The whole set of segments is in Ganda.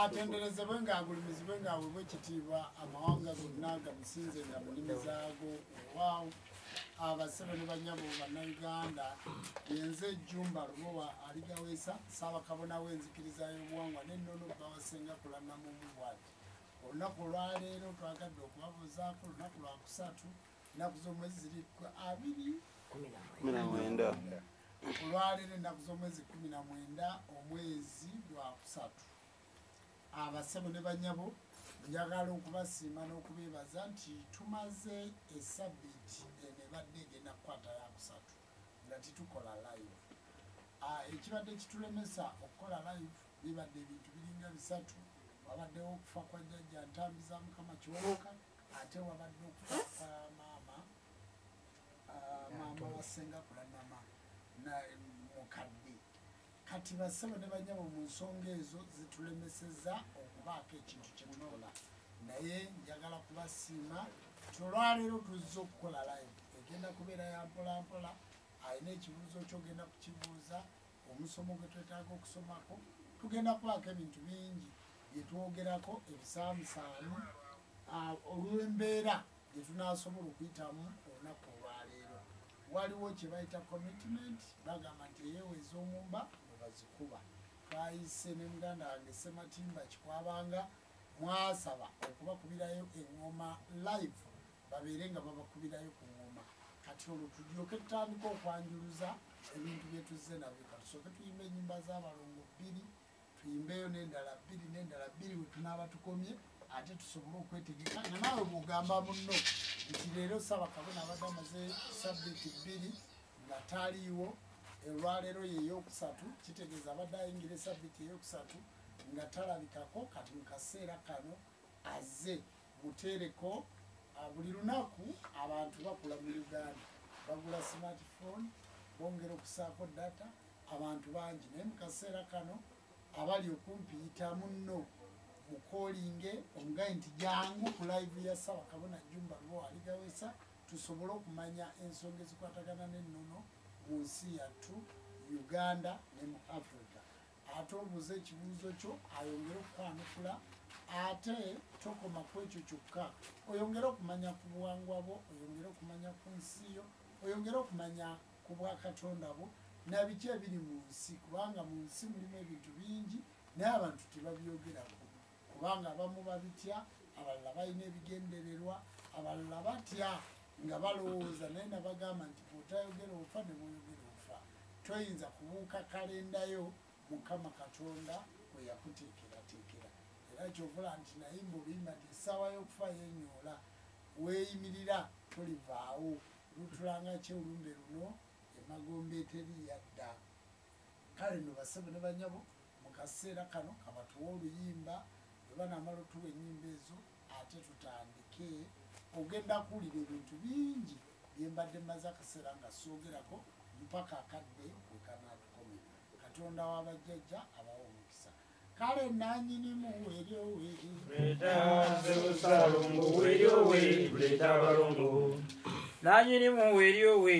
atenderezebwe ng'agulumizibwe ng'aweebwa ekitiibwa amawanga gonna gamusinze nga mulimi zaago owaawo abasebe ne banyabo bannayuganda yenze ejjumba lubowa aligaweesa ssaabakabona w'enzikiriza y'obuwangwa n'ennono bawasenga kulannamumu bwati olunaku olwaleero twagadde okubabuuzaako olunaku lwakusatu ennaku z'omwezi ziri 19 olwaleero ennaku z'omwezi 19 omwezi gwakusatu abasebo ne banyabo njagala okubasiima n'okubeebaza nti tumaze esabbiiti eno ebadde egenda kukwata yakusatu nga titukola live. Ekibadde kitulemesa okukola live bibadde ebintu biringa bisatu. Wabaddewo okufa kwa jjajja Ntambiza Mukama Kiwowoka, ate wabadde okufa kwa maama wasenga kulannama mukadde. Kati basebo ne banyabo mu nsonga ezo zitulemeseza okubaako ekintu kye tukola. Naye njagala kubasiima olwaleero tuzze okukola live egenda kubeera ya mpolampola. Alina ekibuuzo kyogenda kukibuuza, omusomo gwe twetaaga okusomako, tugenda kubaako ebintu bingi bye twogerako ebisaamusaamu olw'embeera gye tunaasobola okuyitamu olunaku olwaleero. Waliwo kye bayita commitment, bagamba nti eyeeweza omumba bwe bazikuba. Twayise ne muganda wange Sematimba Kikwabanga mwasaba okubakubirayo eŋŋoma live babeere nga babakubirayo ku ŋŋoma. Kati olwo tulyoke tutandika okwanjuluza ebintu bye tuzze nabyo. Katusooke tuyimbe ennyimba z'abalongo 2, tuyimbeyo n'endala 2 n'endala 2 we tunaaba tukomye, ate tusobole okwetegeka nga naawe bw'ogamba munno nti leero Ssaabakabona abadde amaze sabbiiti 2 nga taliiwo. Olwaleero yeeyokusatu, kitegeeza abadde ayingira esabbiiti eyokusatu nga talabikako. Kati mu kaseera kano azze muteereko. Buli lunaku abantu bakula mu Uganda, bagula smartphone, bongera okusaako data, abantu bangi. Naye mu kaseera kano abali okumpi yita munno mukoolinge omugaye nti jangu ku live ya Ssaabakabona Jjumba Lubowa Aligaweesa tusobole okumanya ensonga ezikwatagana n'ennono mu nsi yattu Uganda ne mu Africa. Ate obuuza ekibuuzo kyo ayongere okukwanukula, ate tokoma ku ekyo kyokka, oyongere okumanya ku buwangwa bwo, oyongere okumanya ku nsi yo, oyongere okumanya ku bwakatonda bwo na biki ebiri mu nsi, kubanga mu nsi mulimu ebintu bingi naye abantu tebabyogerako, kubanga abamu babitya, abalala balina ebigendererwa, abalala batya nga balowooza. Naye nabagamba nti bw'otayogera ofa ne bw'oyogera ofa. Toyinza kubuuka kalendayo Mukama Katonda we yakuteekerateekera. Era kyovula nti naye mbuluyimba nti essaawa y'okufa yenyoola, weeyimirira tolivaawo. Lutulanga kyolumbe luno emagombe eteri yadda. Kale nno basebo ne banyabo mu kaseera kano kabatuwa oluyimba, bwe banaamala otuwa ennyimba ezo ate tutandike. Ogenda kuwulira ebintu bingi bye mbadde mmaze akaseera nga soogerako mpaka akadde we kanaatukomye. Katonda w'abajjajja abawa omukisa. Kale nanyinimu weryowe nanyinimu weryowe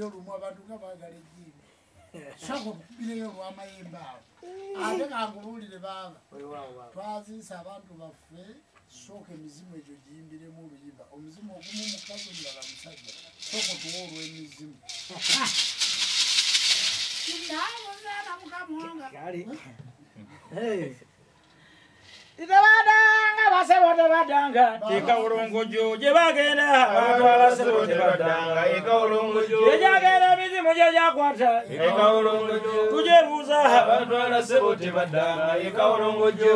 yo lumwa abantu kabagala ejjini sako kubireyo lwamayembe awo ate kangubulire baba twaziisa abantu baffe sooka emizimu egyo giyimbiremu oluyimba omuzimu ogumu mukazi omulala musajja sooka tuwa olw'emizimu nawozaala mukamuwanga Tebadanga basebo tebadanga eka ulongojo je bagenda batwala sebo tebadanga eka ulongojo je jagera mizimu je jakwata eka ulongojo tuje buza batwala sebo tebadanga eka ulongojo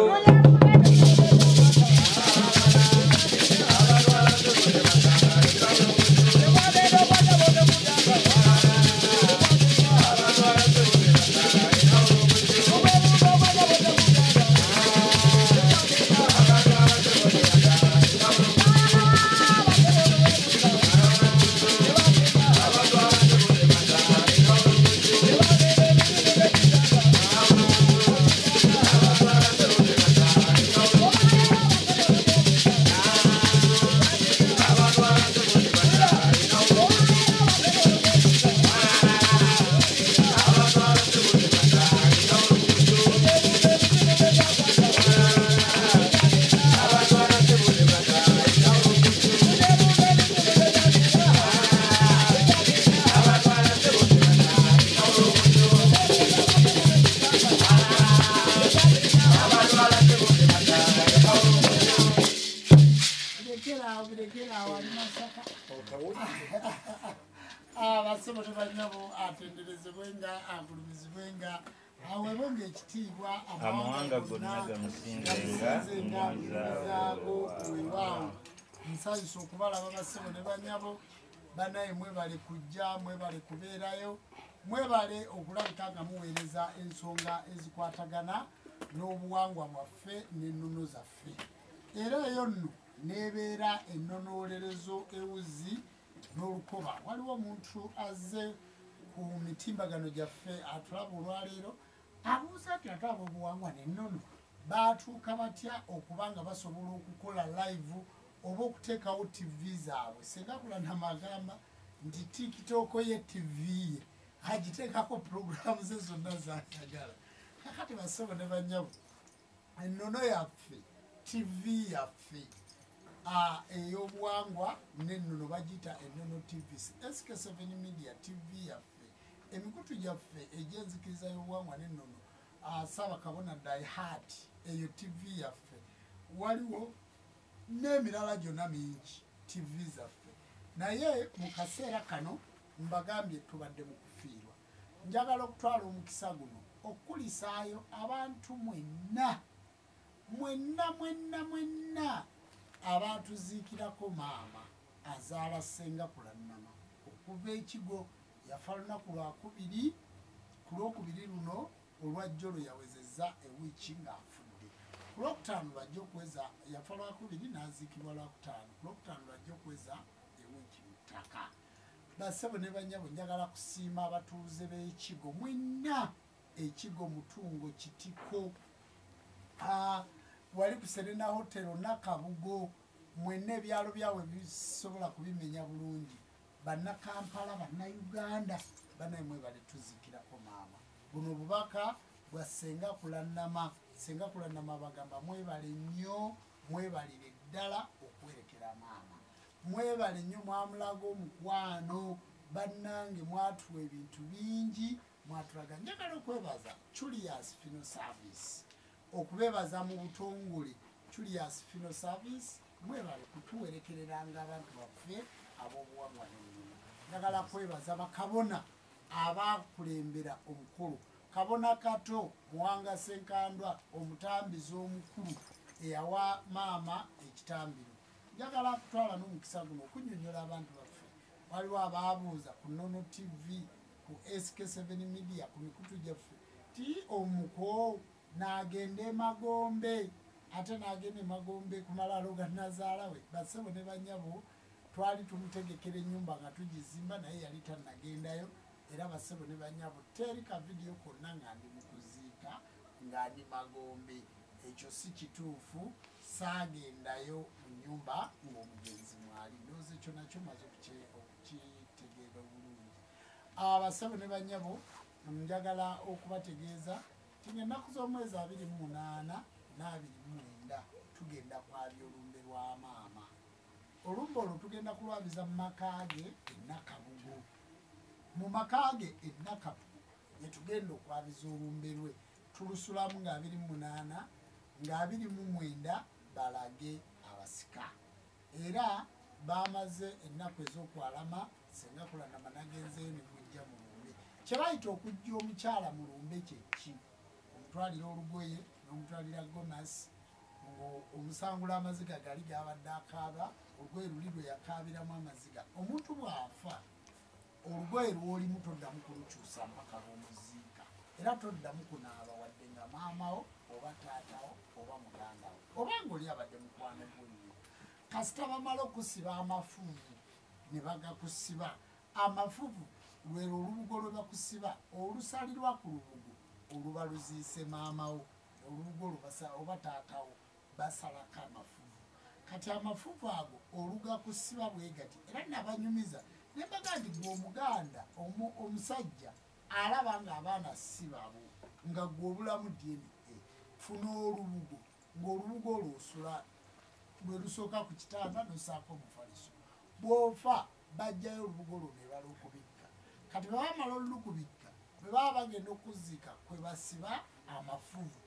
basebo tebanyabo atenderezebwenga agulumizibwenga awebonga ekitiibwa amawanga gonna gamusinzengago wewaawo nsanyusa okubalaba basebo ne banyabo banaye mwebale kujja mwebale kubeerayo mwebale okulabika nga muweereza ensonga ezikwatagana n'obuwangwa bwaffe n'ennono zaffe era eyo nno nebeera ennonoolerezo ewuzi n'olukoba waliwo omuntu azze ku mitimbagano gyaffe atulaba olwaleero abuuza ati ate ab'obuwangwa n'ennono baatuuka batya okuba nga basobola okukola live oba okuteekawo tv zaabwe senga kulanama agamba nti tikitooko ye tv ye agiteekako puroguramu ze zonna zayagala kakati basebo ne banyabo ennono yaffe tv yaffe ey'obuwangwa n'ennono bagiyita ennono tv sk7 media tv yaffe emikutu gyaffe egy'enzikiriza y'obuwangwa n'ennono Saabakabona Dayhard eyo tv yaffe waliwo n'emirala gyonna mingi tv zaffe naye mu kaseera kano mbagambye tubadde mu kufiirwa njagala okutwala omukisa guno okukulisaayo abantu mwenna abatuziikirako maama azaala Ssenga Kulannama okuva ekigo yafa lunaku lwakubiri ku lwokubiri luno olwajjolo yawezezza ewiiki ng'afudde ku lwokutaano lwajja okweza yafa lwakubiri n'aziikibwa lwakutaano ku lwokutaano lwajja okweza ewiiki mu ttaka basebo ne banyabo njagala kusiima abatuuze b'ekigo mwenna ekigo mutungo kitiko wali ku Serena Hotel Nakabugo mwenna ebyalo byawe bisobola kubimenya bulungi bannakampala bannayuganda banaye mwebale tuzikirako maama buno bubaka bwa Ssenga Kulannama Ssenga Kulannama bagamba mwebale nnyo mwebalire ddala okwerekera maama mwebale nnyo mwamulaga omukwano bannange mwatuwa ebintu bingi mwatulaga njagala okwebaza Julius Funeral Service okubebaza mu butongole Julius Funeral Service mwebale kutuwerekereranga abantu baffe ab'obuwangwa n'ennono njagala kwebaza bakabona abakulembera omukulu kabona kato Muwanga Senkandwa omutambizi omukulu eyawa maama ekitambiro njagala kutwala n'omukisa guno okunnyonnyola abantu baffe waliwo abaabuuza ku Nnono TV ku SK7 Media ku mikutu gyaffe ti omuko n'agenda Magombe ate n'agenda Magombe ku malaalo ga nazaala we bassebo ne bannyabo twali tumutegekera ennyumba nga tugizimba naye yali tannagendayo era bassebo ne bannyabo teri ka vidiyo konna nga ndi mu kuziika nga ndi Magombe ekyo si kituufu saagendayo mu nnyumba ng'omugenzi mwali ndowooza ekyo nakyo maze okukitegeera bulungi bassebo ne bannyabo njagala okubategeeza ennaku z'omwezi 28 n'29 tugenda kwabya olumbe lwa maama olumbe olwo tugenda kulwabiza mu makaage Nakabugo mu makaage Nakabugo yetugenda okwabiza olumbe lwe tulusulamu nga 28 nga 29 balage abasika era bamaze ennaku ez'okwalama senga kulanama nagenzeyo ne mujja mu lumbe kyebayita okujja omukyala mu lumbe kyeki omutwalira olugoye n'omutwalira gomasi omusangula amaziga gali gabadde akaaba olugoye luli lwe yakaabiramu amaziga omuntu bw'afa olugoye lwolimu toddamu kulukyusa mpaka lw'omuziika era toddamu kunaaba wadde nga maamawo oba taatawo oba mugandawo oba ng'oli abadde mukwano gwonnyo kasita bamala okusiba amafuvu ne bagakusiba amafuvu lwero olubugo lwe bakusiba olusalirwa ku lubugo oluba luziise maamawo olubugo oba taatawo basalako amafuvu kati amafuvu ago olugakusiba bwe gati era nabanyumiza nembaga nti gwe omuganda omusajja alaba nga abaana si babo nga gwe obulamu DNA funa olubugo ng'olubugo olwosula lwe lusooka ku kitanda nosaako omufaliso bw'ofa bajjayo olubugo olwo ne balukubikka kati bwe bamala olukubikka bwe baba bagenda okuziika kwe basiba amafuvu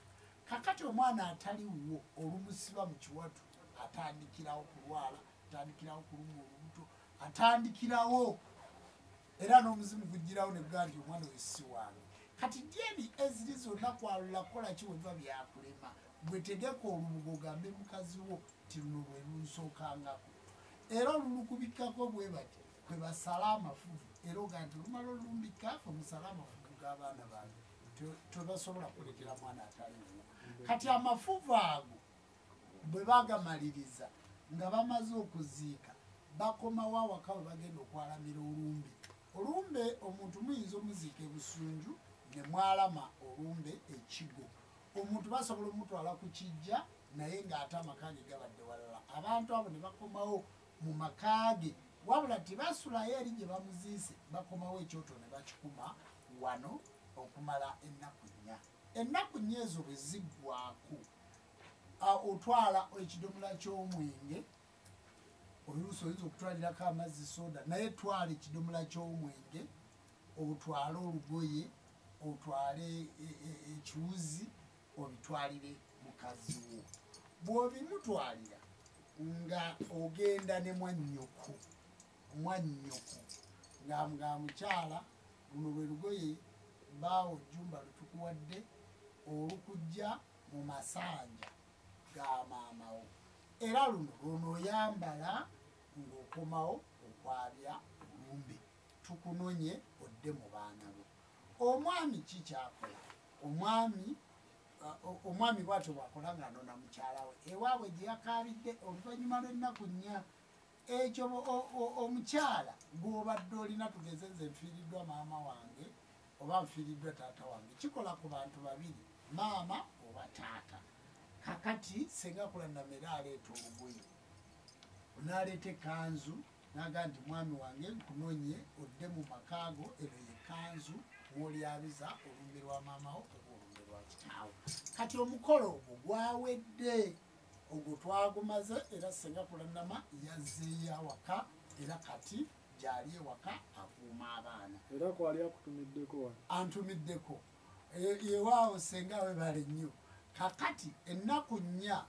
kakati omwana ataliwo olumusiba mu kiwatu atandikirawo kulwala atandikirawo kuluma olubuto atandikirawo era n'omuzimu gujjirawo ne gwa nti omwana we si wange kati dyeni eziri zonna kwalula kukola ki we biba byakulema gwe tegeka olubugo ogambe mukazi wo ti luno lwe lunsookangako era olulukubikkako bwe bati kwe basala amafuvu era oga nti olumala olulumbikaafe omusala amafuvu g'abaana bange tebasobola kulekera mwana ataliwo kati amafuvu ago bwe bagamaliriza nga bamaze okuziika bakomawo awaka we bagenda okwalamira olumbe olumbe omuntu muyinza omuziika ebusunju ne mwalama olumbe ekigo omuntu basobola omutwala ku kijja naye ng'ate amakaage gabadde walala abantu abo ne bakomawo mu makaage wabula tibasulayo eri gye bamuziise bakomawo ekyoto ne bakikuma wano okumala ennaku nnya ezo bwe ziggwako otwala ekidomola ky'omwenge oluusi oyinza okutwalirako amazzi soda naye twala ekidomola ky'omwenge otwale olugoye otwale ekiwuzi obitwalire mukazi wo bw'obimutwalira nga ogenda ne mwannyoko nga mukyala luno lwe lugoye baawo jjumba lutukuwadde olukujja mu masanja ga maamawo era luno oyambala ng'okomawo okwabya olumbe tukunonye odde mu baana bo omwami kikyakola omwami bwatyo bwakola nga nona mukyala we ewaabwe gye yakaabidde oluvannyuma lw'ennaku nnya ekyo omukyala gw'obadde olina tugeze nze nfiiriddwa maama wange oba nfiiriddwa taata wange kikola ku bantu babiri maama oba taata kakati senga kulanamera aleeta olugoye n'aleeta ekanzu naga nti mwami wange nkunonye odde mu makaago eno yekanzu mwolyabiza olumbe lwa maamawo oba olumbe lwa kitaawo kati omukolo ogwo gwawedde ogwo twagumaze era senga kulanama yazzeeyo awaka era kati gyali ewaka akuuma abaana era kwali akutumiddeko antumiddeko ewaawo senga webale nnyo kakati ennaku nnya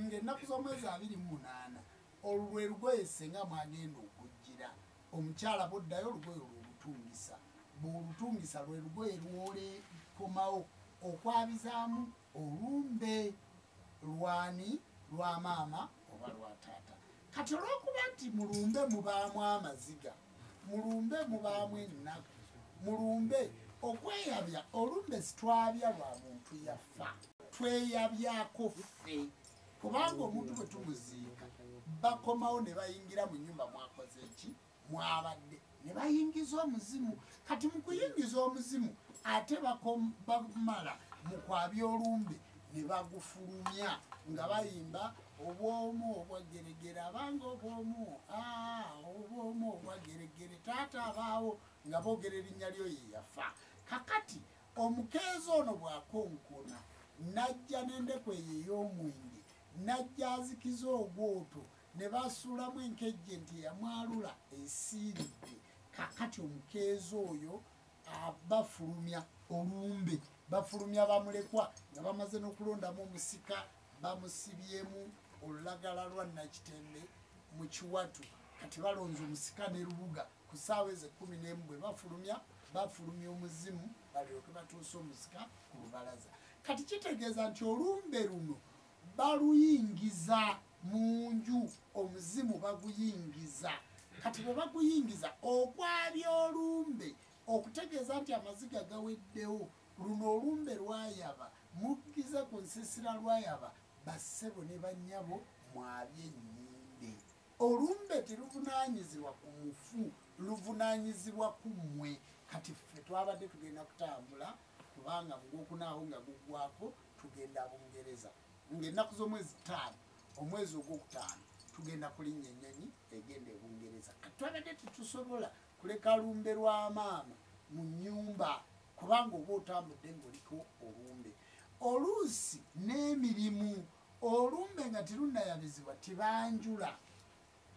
ng'ennaku z'omwezi 28 olwo lwe lugoye senga mwagenda okujjira omukyala boddayo olugoye olwolutungisa bw'olutungisa lwe lugoye lwolekomawo okwabizaamu olumbe lwani lwa maama oba lwa taata kati olw'okuba nti mulumbe mubaamu amaziga mulumbe mubaamu ennaku mulumbe okweyabya olumbe sitwabya lwa muntu yafa tweyabyako ffe kubanga omuntu bwe tumuziika bakomawo ne bayingira mu nnyumba mwakoze eki mwabadde ne bayingiza omuzimu kati mu kuyingiza omuzimu ate bamala mu kwabya olumbe ne bagufulumya nga bayimba obwomu obwageregere abanga obwomu obwageregere taata abaawo nga boogera erinnya lyo ye yafa kakati omukeezi ono bw'akonkona najja n'endeku eyo ey'omwenge najja azikiza ogwoto ne basuulamu enkejje nti yamwalula esiiridde kakati omukeezi oyo bafulumya olumbe bafulumya bamulekwa nga bamaze n'okulondamu omusika bamusibyemu olulagala lwa nakitembe mu kiwatu kati balonze omusika ne lubuga ku ssaawa eze-11 bwe bafulumya omuzimu balyoke batuuse omusika ku lubalaza kati kitegeeza nti olumbe luno baluyingiza mu nju omuzimu baguyingiza kati bwe baguyingiza okwabya olumbe okutegeeza nti amaziga gaweddewo luno olumbe lwayaba muggize ku nsisira lwayaba bassebo ne bannyabo mwabye ennyimbe olumbe teruvunaanyizibwa ku mufu luvunaanyizibwa ku mmwe kati ffe twabadde tugenda kutambula kubanga mugwokunaawo nga guggwako tugenda Bungereza ng'ennaku z'omwezi 5 omwezi ogwokutaano tugenda kulinnya ennyonyi egenda e Bungereza kati twabadde tetusobola kuleka lumbe lwa maama mu nnyumba kubanga oba otambudde ng'oliko olumbe oluusi n'emirimu olumbe nga terunnayabizibwa tibanjula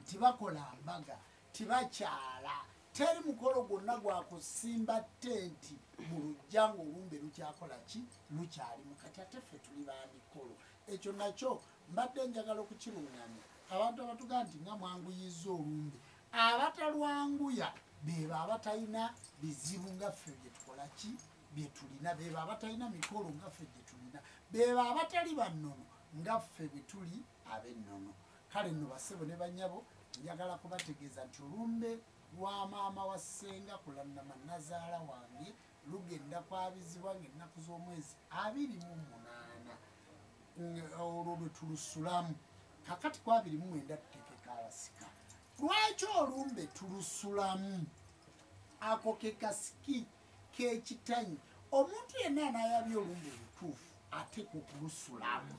tibakola mbaga tibakyala teri mukolo gwonna gwakusimba tenti mu lujja ng'olumbe lukyakola ki lukyalimu kati ate ffe tuli ba mikolo ekyo nakyo mbadde njagala okukiruŋŋamya abantu abatugaa nti nga mwanguyiza olumbe abatalwanguya beba abatalina bizibu nga ffe bye tukola ki bye tulina beba abatalina mikolo nga ffe gye tulina beba abatali bannono nga ffe bwe tuli ab'ennono kale nno bassebo ne bannyabo njagala kubategeeza nti olumbe lwa maama wa ssenga kulannama nazaala wange lugenda kwabizibwa ng'ennaku z'omwezi 28 olwo lwe tulusulamu kakati ku 29 tuteekeko abasika lwaki olumbe tulusulamu ako ke kasiki k'ekitanyi omuntu yenna anaayabya olumbe olutuufu ateeka okulusulamu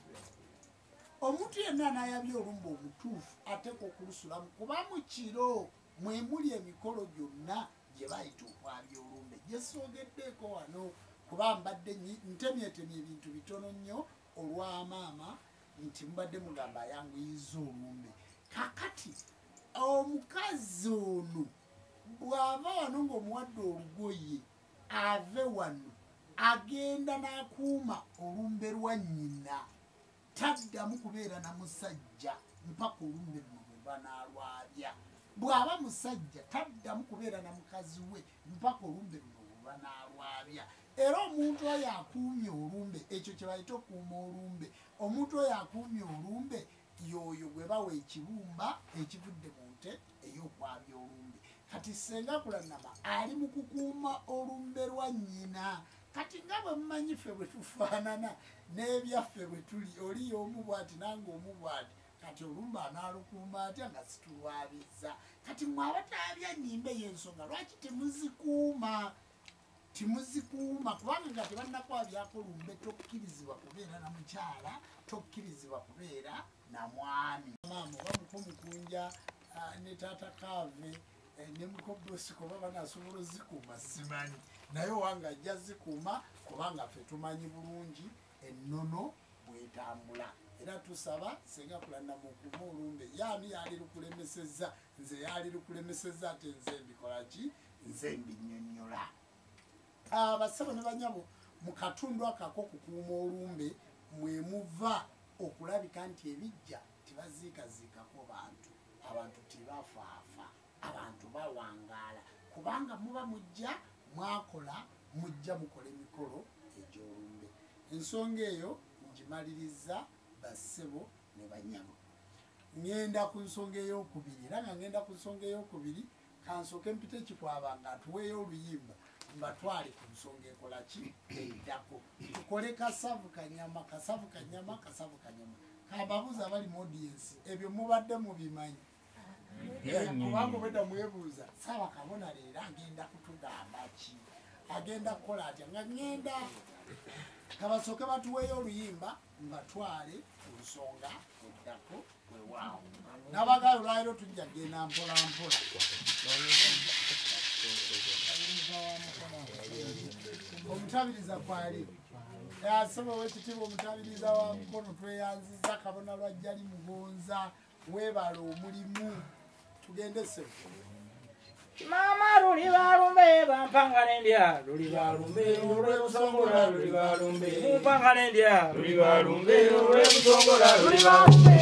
omuntu yenna anaayabya olumbe omutuufu ateeka okulusulamu kuba mu kiro mwe muli emikolo gyonna gye bayita okwabya olumbe gye soogeddeeko wano kuba mbadde ntemyetemye ebintu bitono nnyo olw'amaama nti mubadde mugamba ayanguyiza olumbe kakati omukazi ono bw'ava wano ng'omuwadde olugoye ave wano agenda n'akuuma olumbe lwa nnyina taddamu kubeera na musajja mpaka olumbe luno bwe banaalwabya bw'aba musajja taddamu kubeera na mukazi we mpaka olumbe luno bwe banaalwabya era omuntu oyo akuumye olumbe ekyo kye bayita okuuma olumbe omuntu oyo akuumye olumbe yoyo gwe bawa ekibumba ekivudde mu nte ey'okwabya olumbe kati senga kulannama ali mu kukuuma olumbe lwa nnyina kati nga bwe mumanyi ffe bwe tufaanana n'ebyaffe bwe tuli oli y'omu bw'ati nange omu bw'ati kati olumbe anaalukuuma atya nga situlwabiza kati mwe abataabya nnyimbe y'ensonga lwaki timuzikuuma kubanga nga tebannakwabyako lumbe tokkirizibwa kubeera na mukyala tokkirizibwa kubeera na mwami maama oba mukomukunja ne taata kaave ne mukobosiko baba nasobola ozikuuma simanyi naye owanga ajja zikuuma kubanga ffe tumanyi bulungi ennono bwetambula era tusaba senga kulannama okuuma olumbe yaani yali lukulemesezza nze yali lukulemesezza ate nze mbikola ki nze mbinnyonnyola abassebo ne banyabo mu katundu akako kukuuma olumbe mwe muva okulabika nti ebijja tebaziikaziikako abantu tebafaafa abantu bawangaala kubanga muba mujja mukola emikolo egy'olumbe ensonga eyo ngimaliriza bassebo ne banyabo ngenda ku nsonga ey'okubiri era nga ngenda ku nsonga ey'okubiri kansooke mpite ekikwaba nga atuweeyo oluyimba mbatwale ku nsonga ekola ki eddako tukole kasavu kanyama kababuuza bali mu audience ebyo mubadde mubimanyi kubanga obwedda mwebuuza saaba kabona leero agenda kutugamba ki agenda kukola atya nga ŋŋenda kabasooke batuweeyo oluyimba mbatwale ku nsonga eddako wewaawo n'abagala olwaliro tujja genda mpola mpola omutabiriza kwali asaba wekitiibwa omutabiriza wa mukono tweyanziza kabona lwajjali mugonza weebala omulimu tugende se mama luli balumbe bampanga n'endya luli balumbe olw'ebusongola luli balumbe mumpanga n'endya luli balumbe olw'ebusongola luli balumbe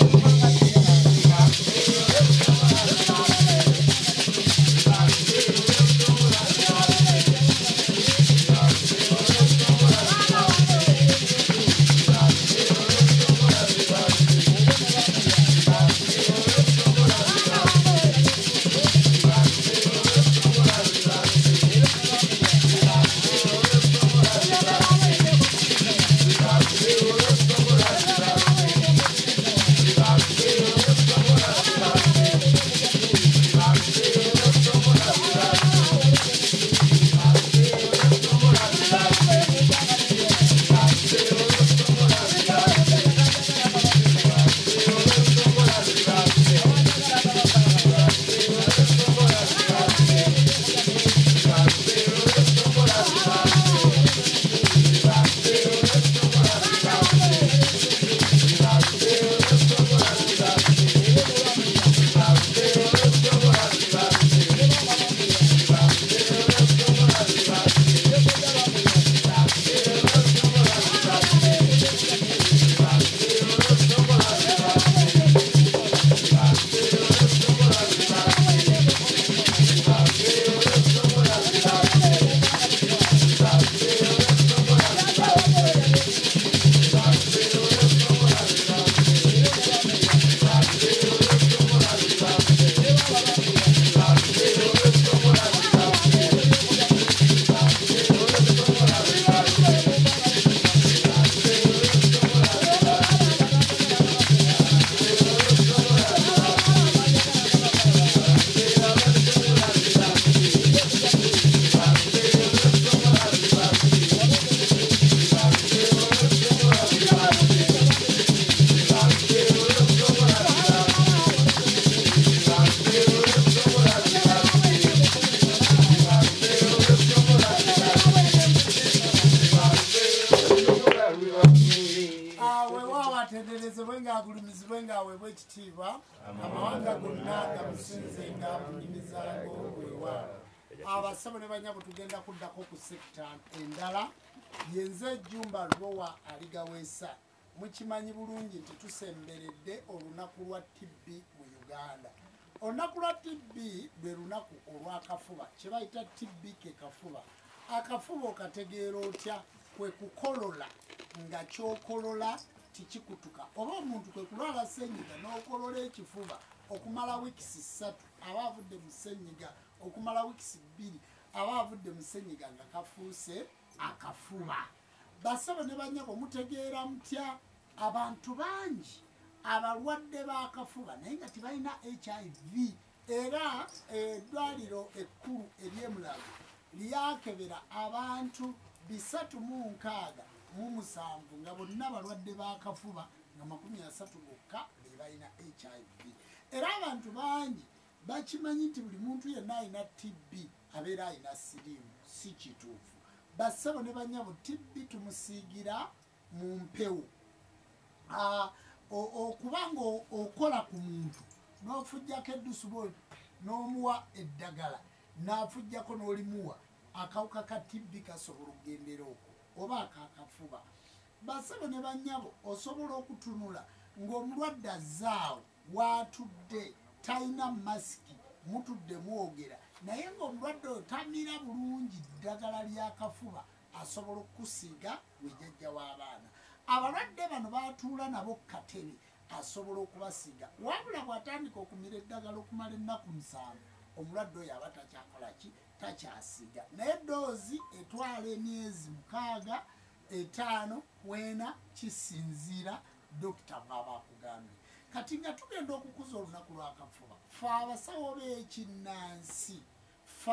amawanga gonna gamusinzenga munyimizango wewa abasabo ne banyabo tugenda kuddako ku sekita endala yenze Jumba Lowa aligaweesa mukimanyi bulungi nti tusemberedde olunaku lwa TB mu Uganda. Olunaku lwa TB lwe lunaku olw'akafuba kye bayita TB ke kafuba. Akafuba okategeera otya kwe kukolola nga kyokolola tikikutuka oba omuntu kwe kulwala ssenyiga n'okolola ekifuba okumala wiikisi 3 aba avudde mu ssenyiga okumala wiikisi 2 aba avudde mu ssenyiga nga kafuuse akafuba. Basabo ne banyabo mutegeera mutya abantu bangi abalwadde b'akafuba naye nga tebalina HIV era eddwaliro ekkulu ery'emulago lyakebera abantu 306 nga bonna balwadde b'akafuba nga 30 bokka be balina HIV. Era abantu bangi bakimanyi nti buli muntu yenna alina TB abeera alina siriimu. Si kituufu. Basabo ne banyabo TB tumusiigira mu mpewo. Okubanga okola ku muntu n'ofujjako eddusubo n'omuwa eddagala n'afujjako n'olimuwa akawuka ka TB kasobola okugendera okwo oba akakafuba. Basabo ne banyabo osobola okutunula ng'omulwadde azzaawo waatudde talina masiki mutudde mwogera naye ng'omulwadde oyo tamira bulungi ddagala ly'akafuba asobola okukusiiga wejjajja w'abaana. Abalwadde bano baatuula nabo katebe asobola okubasiiga wabula bw'atandika okumira eddagala okumala ennaku 7 omulwadde oyo aba takyakolaki takyasiga naye doozi etwala emyezi 6 5 4 kisinziira dokita bw'aba akugambye kati nga tugenda okukuza olunaku lwakafuba fe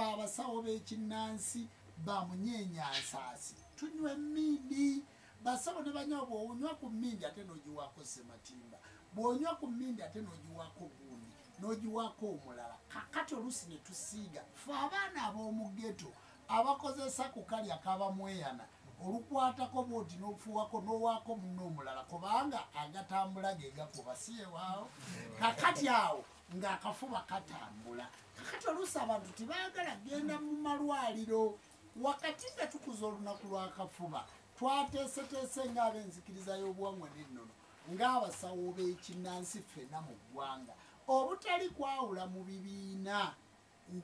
abasawo b'ekinnansi bamunyenyansaasi tunywa emmindi basawo ne banyabo bw'onywa ku mmindi ate n'ogiwaako sematimba bw'onywa ku mmindi ate n'ogiwaako gundi n'ogiwaako omulala kakati oluusi ne tusiiga fe abaana ab'omugeto abakozesa ku kalya kabamweyana olukwatako bwoti n'ofuwako n'owaako munno omulala kubanga agatambula ge gakuba siewaawo kakati awo ng'akafuba katambula kakati oluusi abantu tebaagala genda mu malwaliro wakati nga tukuza olunaku lwakafuba twateeseteese ng'ab'enzikiriza y'obuwangwa n'ennono ng'abasawo b'ekinnansi ffenna mu ggwanga obutali kwawula mu bibiina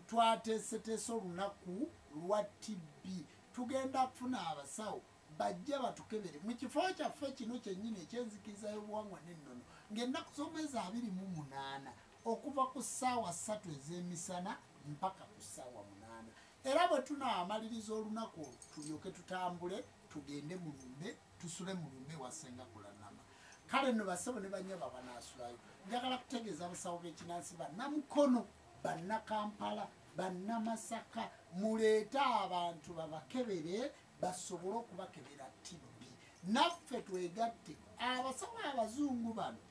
twateeseteese olunaku lwa tibbi tugenda kufuna abasawo bajja batukebere mu kifo kyaffe kino kyennyini ekyenzikiriza y'obuwangwa n'ennono ng'ennaku z'omwezi 28 okuva ku ssaawa 3 ez'emisana mpaka ku ssaawa 8 era bwe tunaamaliriza olunaku olwo tulyoke tutambule tugende mu lumbe tusule mu lumbe wasenga kulanama kale nno basabo ne banyaba banaasulayo njagala kutegeeza abasawo b'ekinnansi bannamukono bannakampala bannamasaka muleete abantu babakebere basobole okubakebera tibbi naffe twegatte abasawo abazungu bano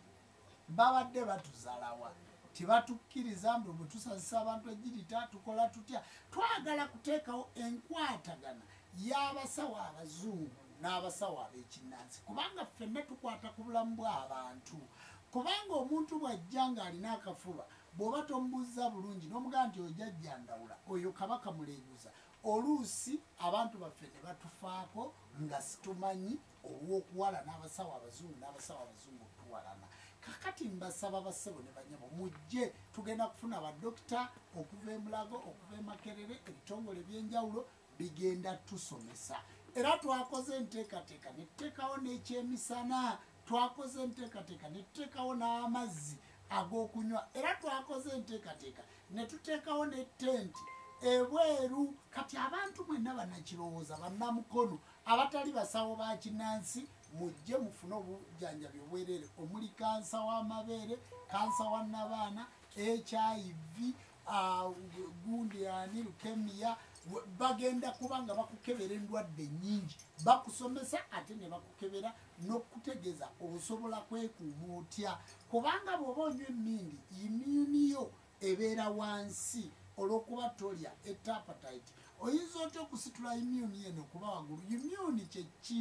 babadde batuzalawa tebatukkiriza mbu bwe tusazisa abantu egirita tukola tutya twagala kuteekawo enkwatagana y'abasawo abazungu n'abasawo ab'ekinnansi kubanga ffenna tukwata ku bulamu bw'abantu kubanga omuntu bw'ajja ng'alina akafuba bw'oba tomubuuza bulungi n'omugamba nti ojajja ndawula oyo kabaka muleeguza oluusi abantu baffe ne batufaako nga situmanyi olw'okuwala n'abasawo abazungu n'abasawo abazungu tuwalana kakati mbasaba bassebo ne banyabo mujje tugenda kufuna badokita okuva emulago okuva emakerere ebitongole by'enjawulo bigenda tusomesa era twakoze enteekateeka ne tuteekawo n'ekyemisana twakoze enteekateeka ne tuteekawo n'amazzi ag'okunywa era twakoze enteekateeka ne tuteekawo ne tenti ebweru kati abantu mwenna bannakirowooza bannamukono abatali basawo ba kinnansi mujje mufune obujjanjabi obwerere omuli kansa w'amabeere kansa wa nnabaana hiv gundi ani lukemiya bagenda kuba nga bakukebera endwadde nnyingi bakusomesa ate ne bakukebera n'okutegeeza osobola kwekuuma otya kubanga bw'oba onywa emmindi immuniyo ebeera wansi olw'okuba tolya etapatite oyinza otya okusitula immuni eno okuba waggulu immuni kyeki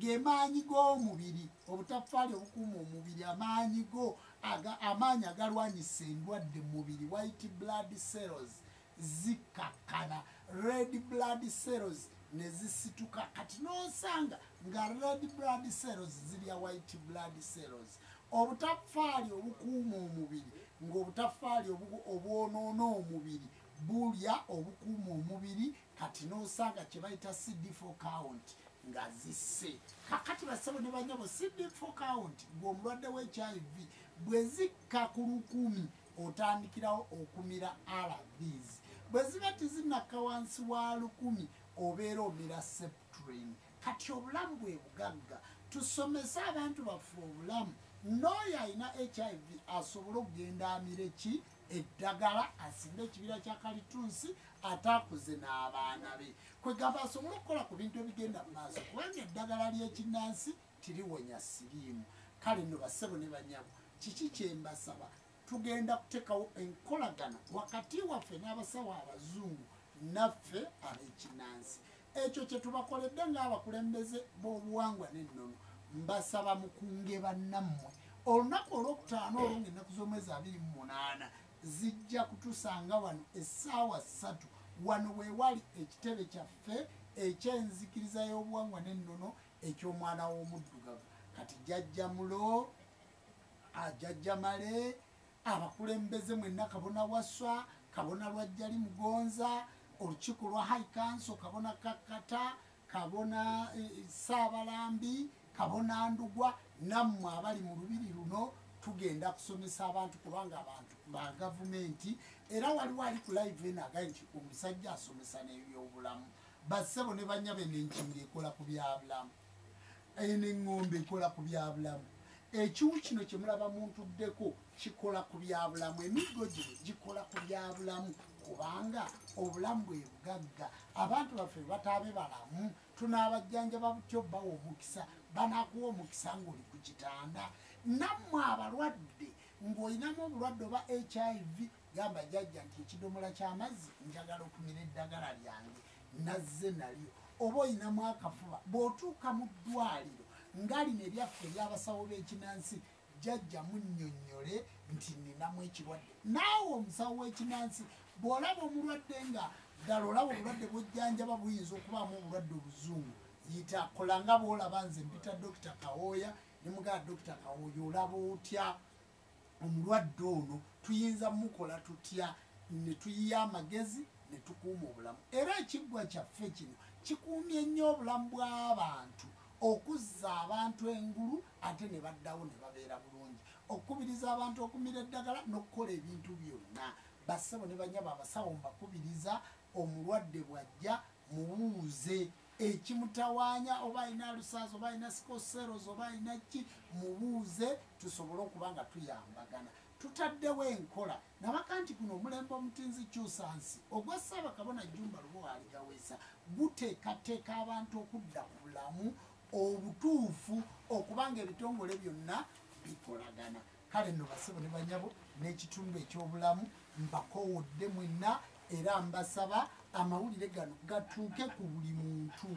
gemaanyi g'omubiri obutafaali obukuuma omubiri amaanyi agalwanyisa endwadde mu mubiri white blood cells zikakkana red blood cells ne zisituka kati n'osanga nga red blood cells zirya white blood cells obutafaali obukuuma omubiri ng'obutafaali obwonoona omubiri bulya obukuuma omubiri kati n'osanga kye bayita CD4 count nga zisse kakati basabo ne banyabo CD4 count ng'omulwadde w'HIV bwe zikka ku 100 otandikirawo okumira ARVs bwe ziba tizinakka wansi wa 100 obeera omira Septrin kati obulamu bwe bugagga tusomese abantu baffe obulamu n'oyo alina HIV asobole okugenda amire ki eddagala asimbe ekibira kya kalitunsi ataakuze n'abaana be kwegamba asobole okukola ku bintu ebigenda mu maaso kubanga eddagala ly'ekinnansi tiriwonya siriimu kale nno bassebo ne banyabo kiki kyembasaba tugenda kuteekawo enkolagana wakati waffe n'abasawo abazungu naffe ab'ekinnansi ekyo kye tubakoledde ng'abakulembeze b'obuwangwa n'ennono mbasaba mukunge bannammwe olunaku olwokutaano olwo ng'ennaku z'omwezi 28 zijja kutusanga wano essaawa 3 wano we wali ekitebe kyaffe eky'enzikiriza y'obuwangwa n'ennono eky'omwana w'omuddugavu kati jjajja mulo ajjajja male abakulembeze mwenna kabona waswa kabona lwajjali mugonza olukiiko lwa high council kabona kakkata kabona saabalambi kabona ndugwa nammwe abali mu lubiri luno tugenda kusomesa abantu kubanga abantu ba gavumenti era waliwo ali ku live eno agaye nti omusajja asomesa n'ebyobulamu bassebo ne banyabe n'enkinga ekola ku byabulamu n'eŋŋombe ekola ku byabulamu ekiwu kino kye mulaba muntuddeko kikola ku byabulamu emiggo gino gikola ku byabulamu kubanga obulamu bwe bugagga abantu baffe bataabe balamu tunaabajjanjaba butyo bawa omukisa banakuwa omukisa ng'oli ku kitanda nammwe abalwadde ng'olinamu obulwadde oba HIV gamba jjajja nti ekidomola ky'amazzi njagala okumira eddagala lyange nazze nalyo oba olinamu akafuba bw'otuuka mu ddwaliro ngalino eryaffe ery'abasawo b'ekinansi jjajja munnyonnyole nti ninamu ekirwadde naawe omusawo w'ekinansi bw'olaba omulwadde nga ddala olaba obulwadde bw'ojjanjaba buyinza okubaamu obulwadde obuzungu yita kola nga bw'olaba nze mpita Dr. Kawooya ne mugala Dr. Kawooya olaba otya omulwadde ono tuyinza mukola tutya ne tuyiya amagezi ne tukuuma obulamu era ekiggwa kyaffe kino kikuumye nnyo obulamu bw'abantu okuzza abantu engulu ate ne baddawo ne babeera bulungi okukubiriza abantu okumira eddagala n'okukola ebintu byonna bassebo ne banyaba abasawo mbakubiriza omulwadde bw'ajja mubuuze ekimutawaanya oba alina alusaazi oba alina sikoseros oba alina ki mubuuze tusobole okuba nga tuyambagana tutaddewo enkola nabaka nti guno omulembe omutinzi kyusansi ogwa Ssaabakabona Jjumba Lubowa Aligaweesa guteekateeka abantu okudda ku bulamu obutuufu okubanga ebitongole byonna bikolagana kale nno bassebo ne banyabo n'ekitundu eky'obulamu mbakoowodde mwenna era mbasaba amawulire gano gatuuke ku buli muntu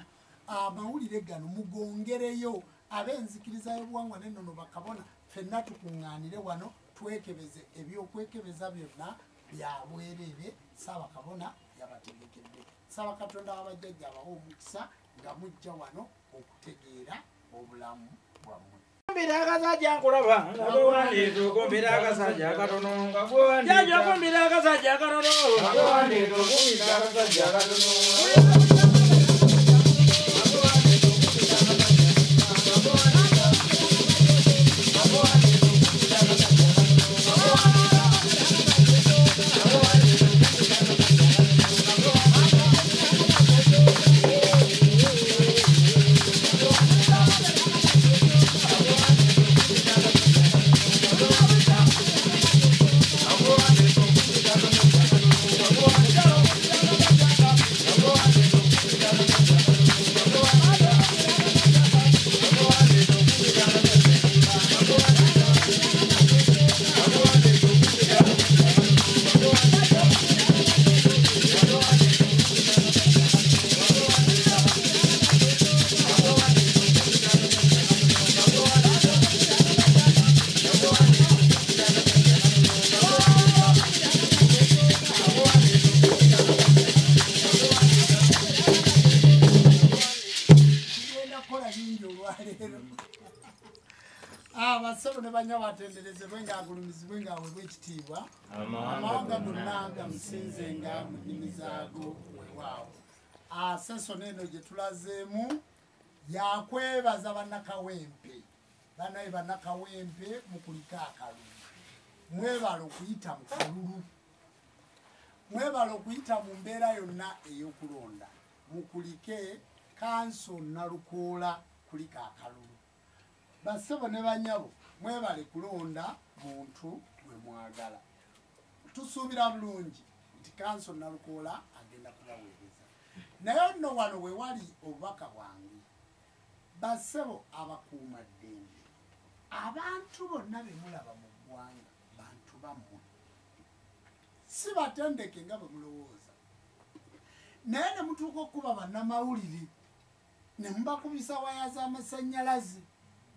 amawulire gano mugongereyo ab'enzikiriza y'obuwangwa n'ennono bakabona ffenna tukuŋŋaanire wano twekebeze ebyokwekebeza byonna byabwerere Ssaabakabona yabategekedde saba Katonda w'abajjajja abawa omukisa nga mujja wano okutegeera obulamu bwammwe kumbira akasajja nkulaba nga gwewandiika okumbira akasajja akatono nga gwewandiika okumbira akasajja akatono nga gwewandiika okumbira akasajja akatono bassebo ne banya batenderezebwe ng'agulumizibwe ng'aweebwa ekitiibwa amawanga gonna gamusinzenga mu nnimi zaago weewaawo sesoni eno gye tulazeemu yakwebaza bannakawempe banaye bannakawempe mukulika akalulu mwebala okuyita mu kalulu mwebala okuyita mu mbeera yonna ey'okulonda mukulike kanso Nalukoola kulika akalulu bassebo ne banyabo mwebale kulonda muntu gwe mwagala tusuubira bulungi nti kanso Nalukoola agenda kubaweereza naye nno wano we wali obubaka bwange bassebo abakuuma ddembe abantu bonna be mulaba mu ggwanga bantu bammwe si batendeke nga bwe mulowooza naye ne mutuuka okuba bannamawulire ne mubakubisa waya z'amasannyalaze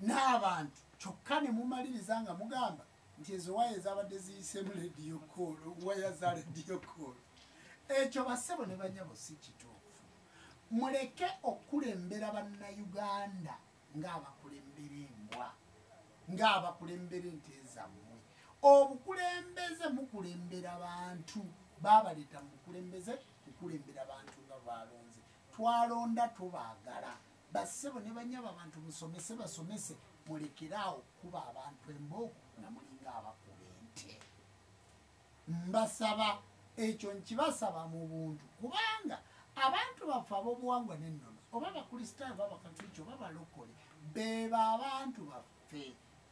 n'abantu kyokka ne mumaliriza nga mugamba nti ezo waya ezabadde ziyisemu rediyo koolo waya za rediyo koolo ekyo bassebo ne banyabo si kituufu muleke okulembera bannayuganda ng'abakulembera embwa ng'abakulembera ente zammwe obukulembeze mukulembera bantu baabaleeta mu bukulembeze kukulembera bantu nga balonze twalonda tubaagala bassebo ne banyaba abantu musomese basomese mulekeraawo kuba abantu embooko namuli mbasaba ekyo nkibasaba mu buntu kubanga abantu baffe ab'obuwangwa n'ennono oba bakristaayo oba bakatuliki oba balokole beba abantu baffe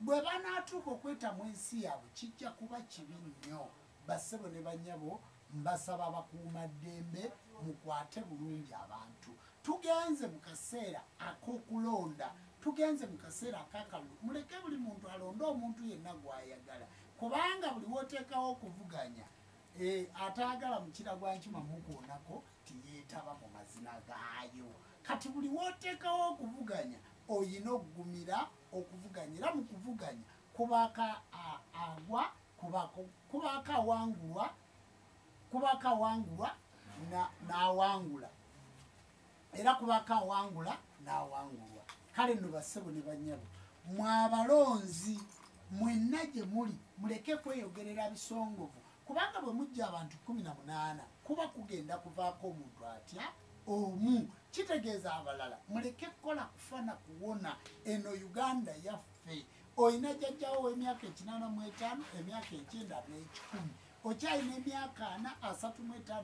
bwe banaatuuka okwetamu ensi yaabwe kijja kuba kibi nnyo bassebo ne bannyabo mbasaba abakuumaddembe mukwate bulungi abantu tugenze mu kaseera ak'okulonda tugenze mu kaseera akakalulu muleke buli muntu alonde omuntu yenna gw'ayagala kubanga buli wooteekawo okuvuganya ataagala mukira gwa nkima mukoonako tiyeetaba mu mazina gaayo kati buli wooteekawo okuvuganya oyina okugumira okuvuganyira mu kuvuganya kubaaka agwa kubaaka awangulwa n'awangula era kubaaka awangula n'awangulwa kale nno bassebo ne bannyabo mwabalonzi mwenna gye muli muleke kweyogerera bisongovu kubanga bwe mujja abantu 18 kuba kugenda kuvaako omuntu atya omu kitegeeza abalala muleke kukola kufana kuwona eno Uganda yaffe oyina jjajjawo w'emyaka 85 emyaka 91 okyalina emyaka 4 35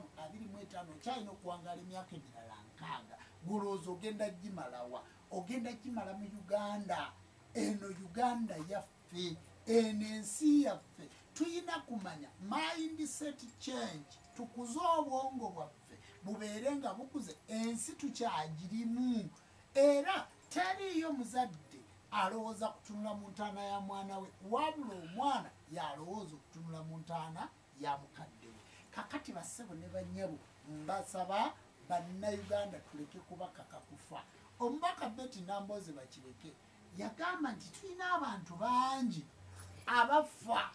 okyalina okuwangaala emyaka emirala 6 gulowooza ogenda gimalawa ogenda gimala mu Uganda eno Uganda yaffe eno ensi yaffe tuyina kumanya mindset change tukuze obwongo bwaffe bubeere nga bukuze ensi tukyagirimu era teriiyo muzadde alowooza kutunula mu ntaana ya mwana we wabula omwana yalowooza okutunula mu ntaana ya mukadde we kakati bassebo ne bannyabo mbasaba bannayuganda tuleke kubakaka kufa omubaka Betty Nambooze bakireke yagamba nti tulina abantu bangi abafa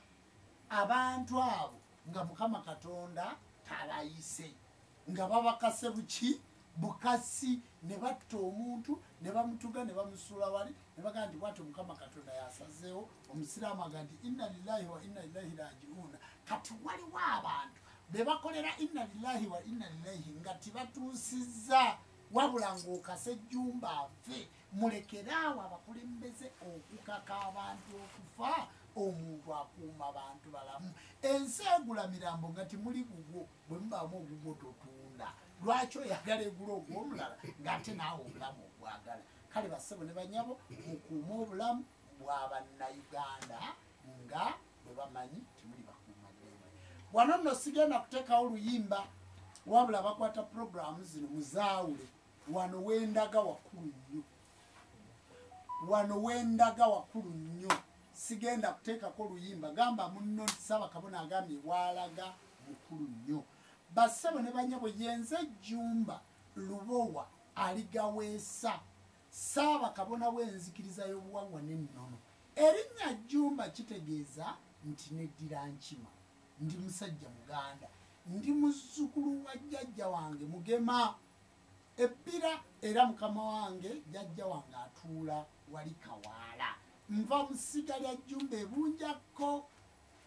abantu abo nga Mukama Katonda tabayise nga babakase buki bukasi ne batta omuntu ne bamutuga ne bamusuula wali ne bagamba nti bwatyo Mukama Katonda yasazeewo omusiraamu aga nti inna lillahi wa inna ilaihi rajiuna kati waliwo abantu be bakolera inna lillahi wa inna ilaihi nga tibatuusizza wabula ng'okase ejjumba afe mulekeraawo abakulembeze okukaka abantu okufa omuntu akuuma abantu balamu ensi egula mirambo nga timuli gugwo bwe mubaamu ogugwo totunda lwaki oyagala egula ogw'omulala ng'ate naawe obulamu obwagala kale bassebo ne bannyabo mukuuma obulamu bw'abannayuganda nga bwe bamanyi timuli bakuumaddembe wano nno sigenda kuteekawo oluyimba wabula bakwata puroguramu zino muzaawule wano wendaga wakulu nnyo wano wendaga wakulu nnyo sigenda kuteekako oluyimba gamba munno nti Ssaabakabona agambye walaga mukulu nnyo bassebo ne bannyabo yenze Jjumba Lubowa aligaweesa Ssaabakabona w'enzikiriza y'obuwangwa n'ennono erinnya Jjumba kitegeeza nti neddira nkima ndi musajja Muganda ndi muzzukulu wa jjajja wange Mugema ebbira era mukama wange jjajja wange atuula wali Kawaala nva mu ssiga lya Jjumba ebunjakko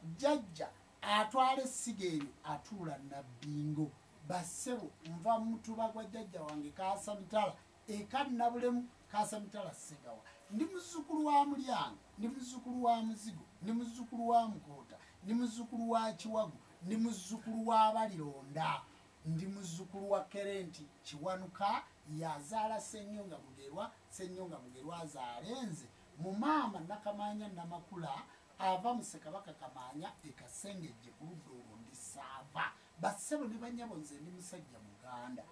jjajja atwala essiga eryo atuula Nabbingo bassebo nva mu mutuba gwa jjajja wange Kaasamitala eka Nabulemu Kaasamitala Ssegawa ndi muzzukulu wa Mulyanga ndi muzzukulu wa Muzigo ndi muzzukulu wa Mukoota ndi muzzukulu wa Kiwagu ndi muzzukulu wa Balironda ndi muzzukulu wa Kerenti Kiwanuka yazaala Ssennyonga Mugerwa azaalenze mu maama Nakamanya Namakula ava mu Ssekabaka Kamaanya ekasengejje ku ludda olwo ndi Saava bassebo ne bannyabo nze ndi musajja Muganda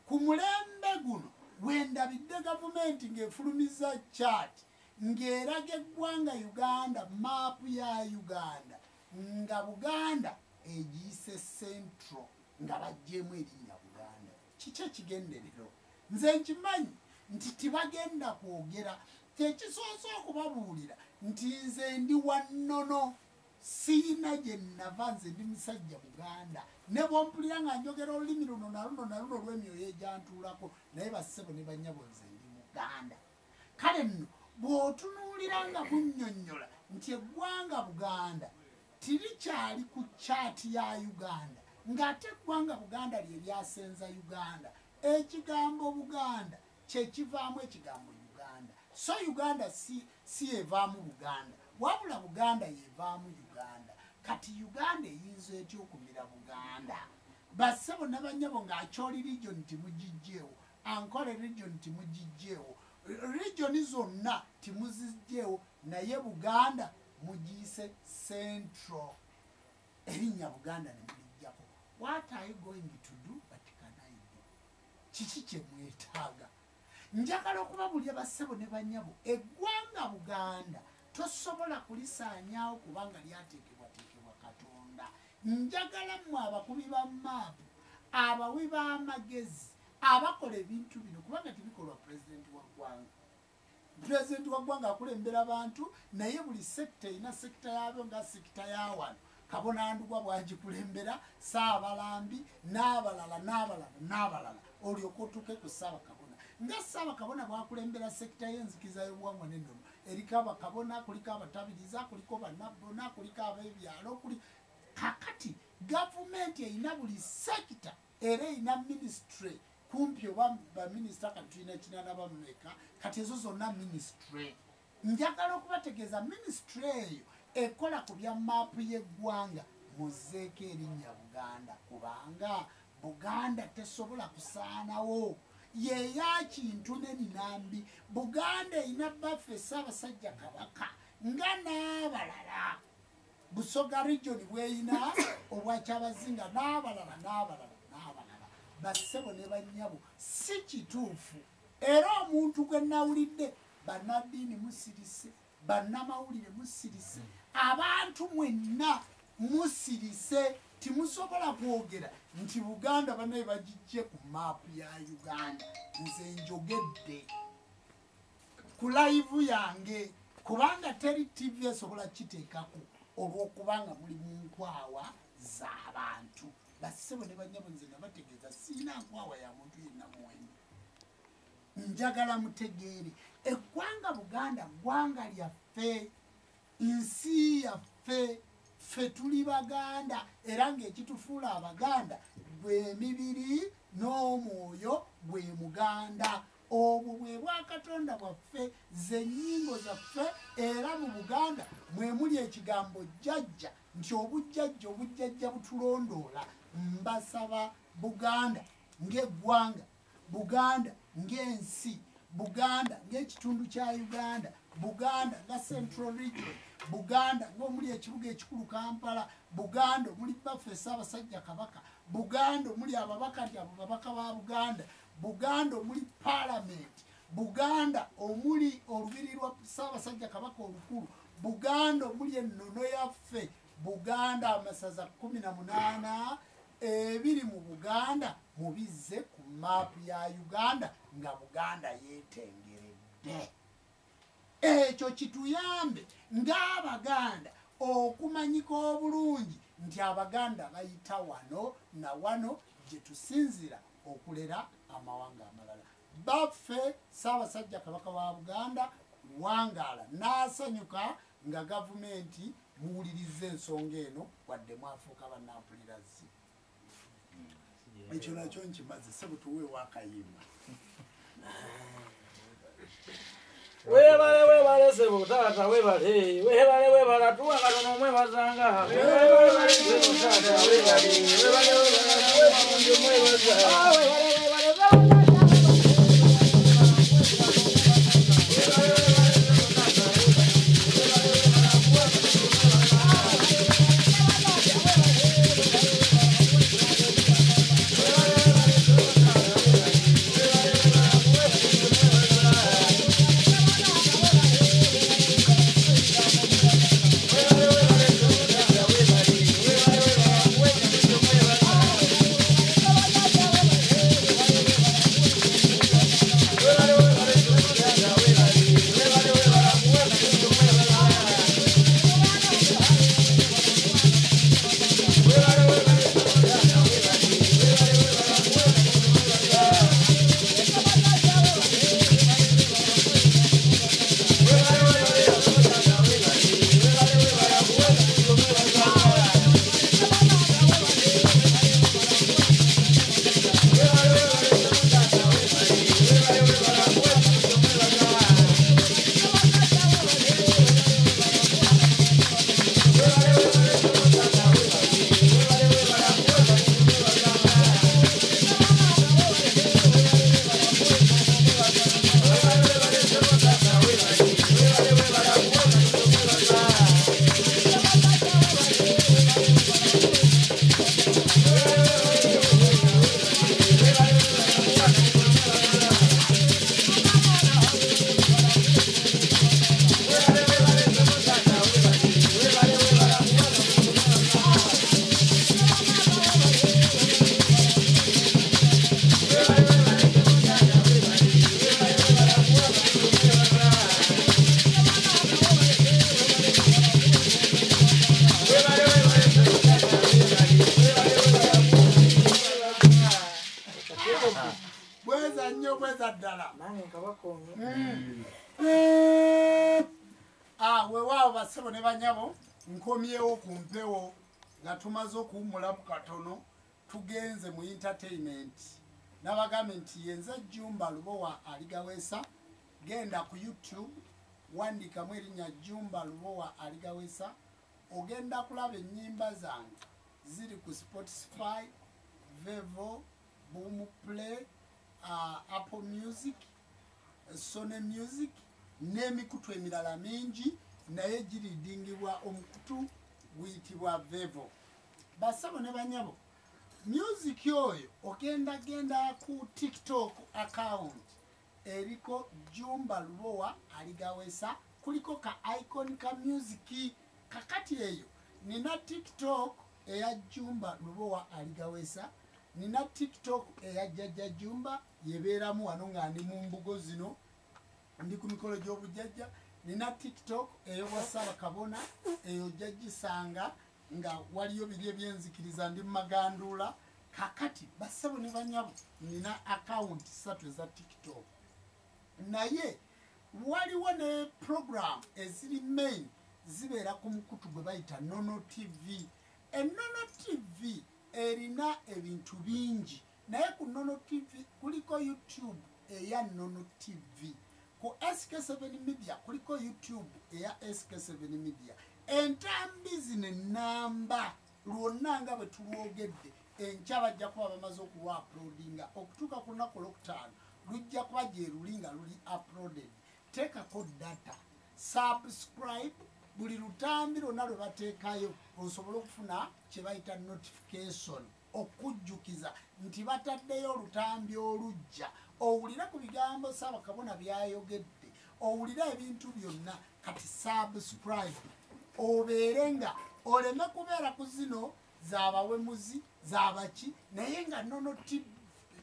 ku mulembe guno wendabidde gavumenti ng'efulumiza chaati ng'eraga eggwanga Uganda maapu ya Uganda nga Buganda egiyise Central nga bajjeemu erinnya Buganda kiki ekigenderero nze nkimanyi nti tibagenda kwogera tekisoose okubabuulira nti nze ndi wannono siyina gye nnava nze ndi musajja Buganda ne bwompulira nga njogera olulimi luno na luno lw'emyoyo egyantuulako naye bassebo ne bannyabo nze ndi Muganda kale nno bw'otunuulira nga kunnyonnyola nti eggwanga Buganda tirikyali ku chaati ya Uganda ng'ate eggwanga Buganda lye lyasenza Uganda ekigambo Buganda kye kivaamu ekigambo Uganda so Uganda si evaamu Buganda wabula Buganda yevaamu Uganda kati uganda eyinza etya okumira buganda bassebo nabanyabo ng'akyoli region timugijjeewo ankole region timugijjeewo regioni zonna timuzijjeewo naye buganda mugiyise central erinnya buganda nemulijjako. What are you going to do? But can I do? Kiki kyemwetaaga? Njagala okubabulya bassebo ne banyabo eggwanga buganda tosobola kulisaanyaawo kubanga lyateekebwateekebwa katonda. Njagala mmwe abakubi ba maapu abawi b'amagezi abakola ebintu bino kubanga tibikolwa pulezidenti wa ggwanga. Pulezidenti wa ggwanga akulembera abantu naye buli sekita erina sekita yaabyo nga sekita ya wano Kabona Ndugwa bwagikulembera Saabalambi n'abalala olyoka otuuke ku Ssaabakabona nga Ssaabakabona bwakulembera sekita y'enzikiza y'obuwangwa n'ennono eriko abakabona kuliko abatabiriza kuliko bannabbona kuliko ab'ebyalo kuli kakati gavumenti erina buli sekita era erina ministry kumpi oba baminisita kati tulina ekinana bameka kati ezo zonna ministry. Njagala okubategeeza ministry eyo ekola ku bya maapu y'eggwanga muzeeko erinnya Buganda kubanga Buganda tesobola kusaanawo yeya kintu n'eninambi. Buganda erina baffe Ssaabasajja Kabaka nga n'abalala Busoga region bweyina obwakyabazinga n'abalala bassebo ne bannyabo si kituufu era omuntu gwe nawulidde bannaddiini musirise bannamawulire musirise abantu mwenna musirise timusobola kwogera nti Buganda banaye bagijje ku maapu ya Uganda. Nze njogedde ku live yange kubanga teri TV esobola kiteekako olw'okubanga muli mu nkwawa z'abantu. Bassebo ne banyabo nze nabategeeza siina nkwawa ya muntu yenna muwenyi. Njagala mutegeere eggwanga Buganda ggwanga lyaffe nsi yaffe ffe tuli Baganda era ng'ekitufuula Abaganda gwe mibiri n'omwoyo gwe Muganda. Obwo bwe bwakatonda bwaffe ze nnyingo zaffe era mu Buganda mwe muli ekigambo jjajja nti obujjajja butulondoola. Mbasaba Buganda ng'eggwanga Buganda ng'ensi Buganda ng'ekitundu kya Uganda Buganda nga Central Region Buganda ng'omuli ekibuga ekikulu Kampala Buganda omuli baffe Ssaabasajja Kabaka Buganda omuli ababaka nti abo babaka ba Buganda Buganda omuli Parliament Buganda omuli olubiri lwa Ssaabasajja Kabaka olukulu Buganda omuli ennono yaffe Buganda amasaza 18 ebiri mu Buganda mubizze ku maapu ya Uganda nga Buganda yeetengeredde. Ekyo kituyambe ng'Abaganda okumanyika obulungi nti Abaganda bayita wano na wano gye tusinzira okulera amawanga amalala. Baffe Ssaabasajja Kabaka wa Buganda wangaala n'asanyuka nga gavumenti muwuliriza ensonga eno wadde mwafuuka bannampulirazi. Ekyo nakyo nkimaze ssebo tuweewo akayimba. Webale ssebo taata webale tuwa katono omwebazanga webale ssebo taata webale bassebo ne banyabo nkomyewo ku mpewo nga tumaze okuwummulamu katono tugenze mu entertainment n'abagambe nti yenze Jumba Lubowa Aligawesa genda ku YouTube wandikamu erinnya Jumba Lubowa Aligawesa ogenda kulaba ennyimba zange ziri ku Spotify, Vevo, Boomplay, Apple Music, Sony Music n'emikutu emirala mingi naye giridingibwa omukutu guyitibwa Vevo. Bassebo ne banyabo music oyo ogenda ku TikTok account eriko Jumba Lubowa Aligawesa kuliko ka icon ka music kakati eyo nina TikTok eya Jumba Lubowa Aligawesa nina TikTok eya Jajja Jumba yebeeramu wano nga ndi mu mbugo zino ndi ku mikolo gy'obujjajja nina TikTok eyo wasaba kabona eyo jajisanga nga waliyo biri ebyenzikiriza ndi magandula kakati bassebo ne banyabo nina account 3 eza TikTok naye waliwo ne program eziri main zibeera ku mukutu gwe bayita Nono TV. Nono TV erina ebintu bingi naye ku Nono TV kuliko YouTube eya Nono TV, ku SK7 Media kuliko YouTube eya SK7 Media. Entambi zino namba lwonna nga bwe tulwogedde enkya bajja kuba bamaze okulwa uploadinga okutuuka ku lunaku olwokutaano lujja kuba gye luli nga luli uploaded. Teekako data subscribe buli lutambi lwonna lwe bateekayo osobole okufuna kye bayita notification okujjukiza nti bataddeyo olutambi olujja owulire ku bigambo Ssaabakabona byayogedde owulire ebintu byonna kati subscribe obeere nga oleme kubeera ku zino z'abawemuzi z'abaki naye nga Nono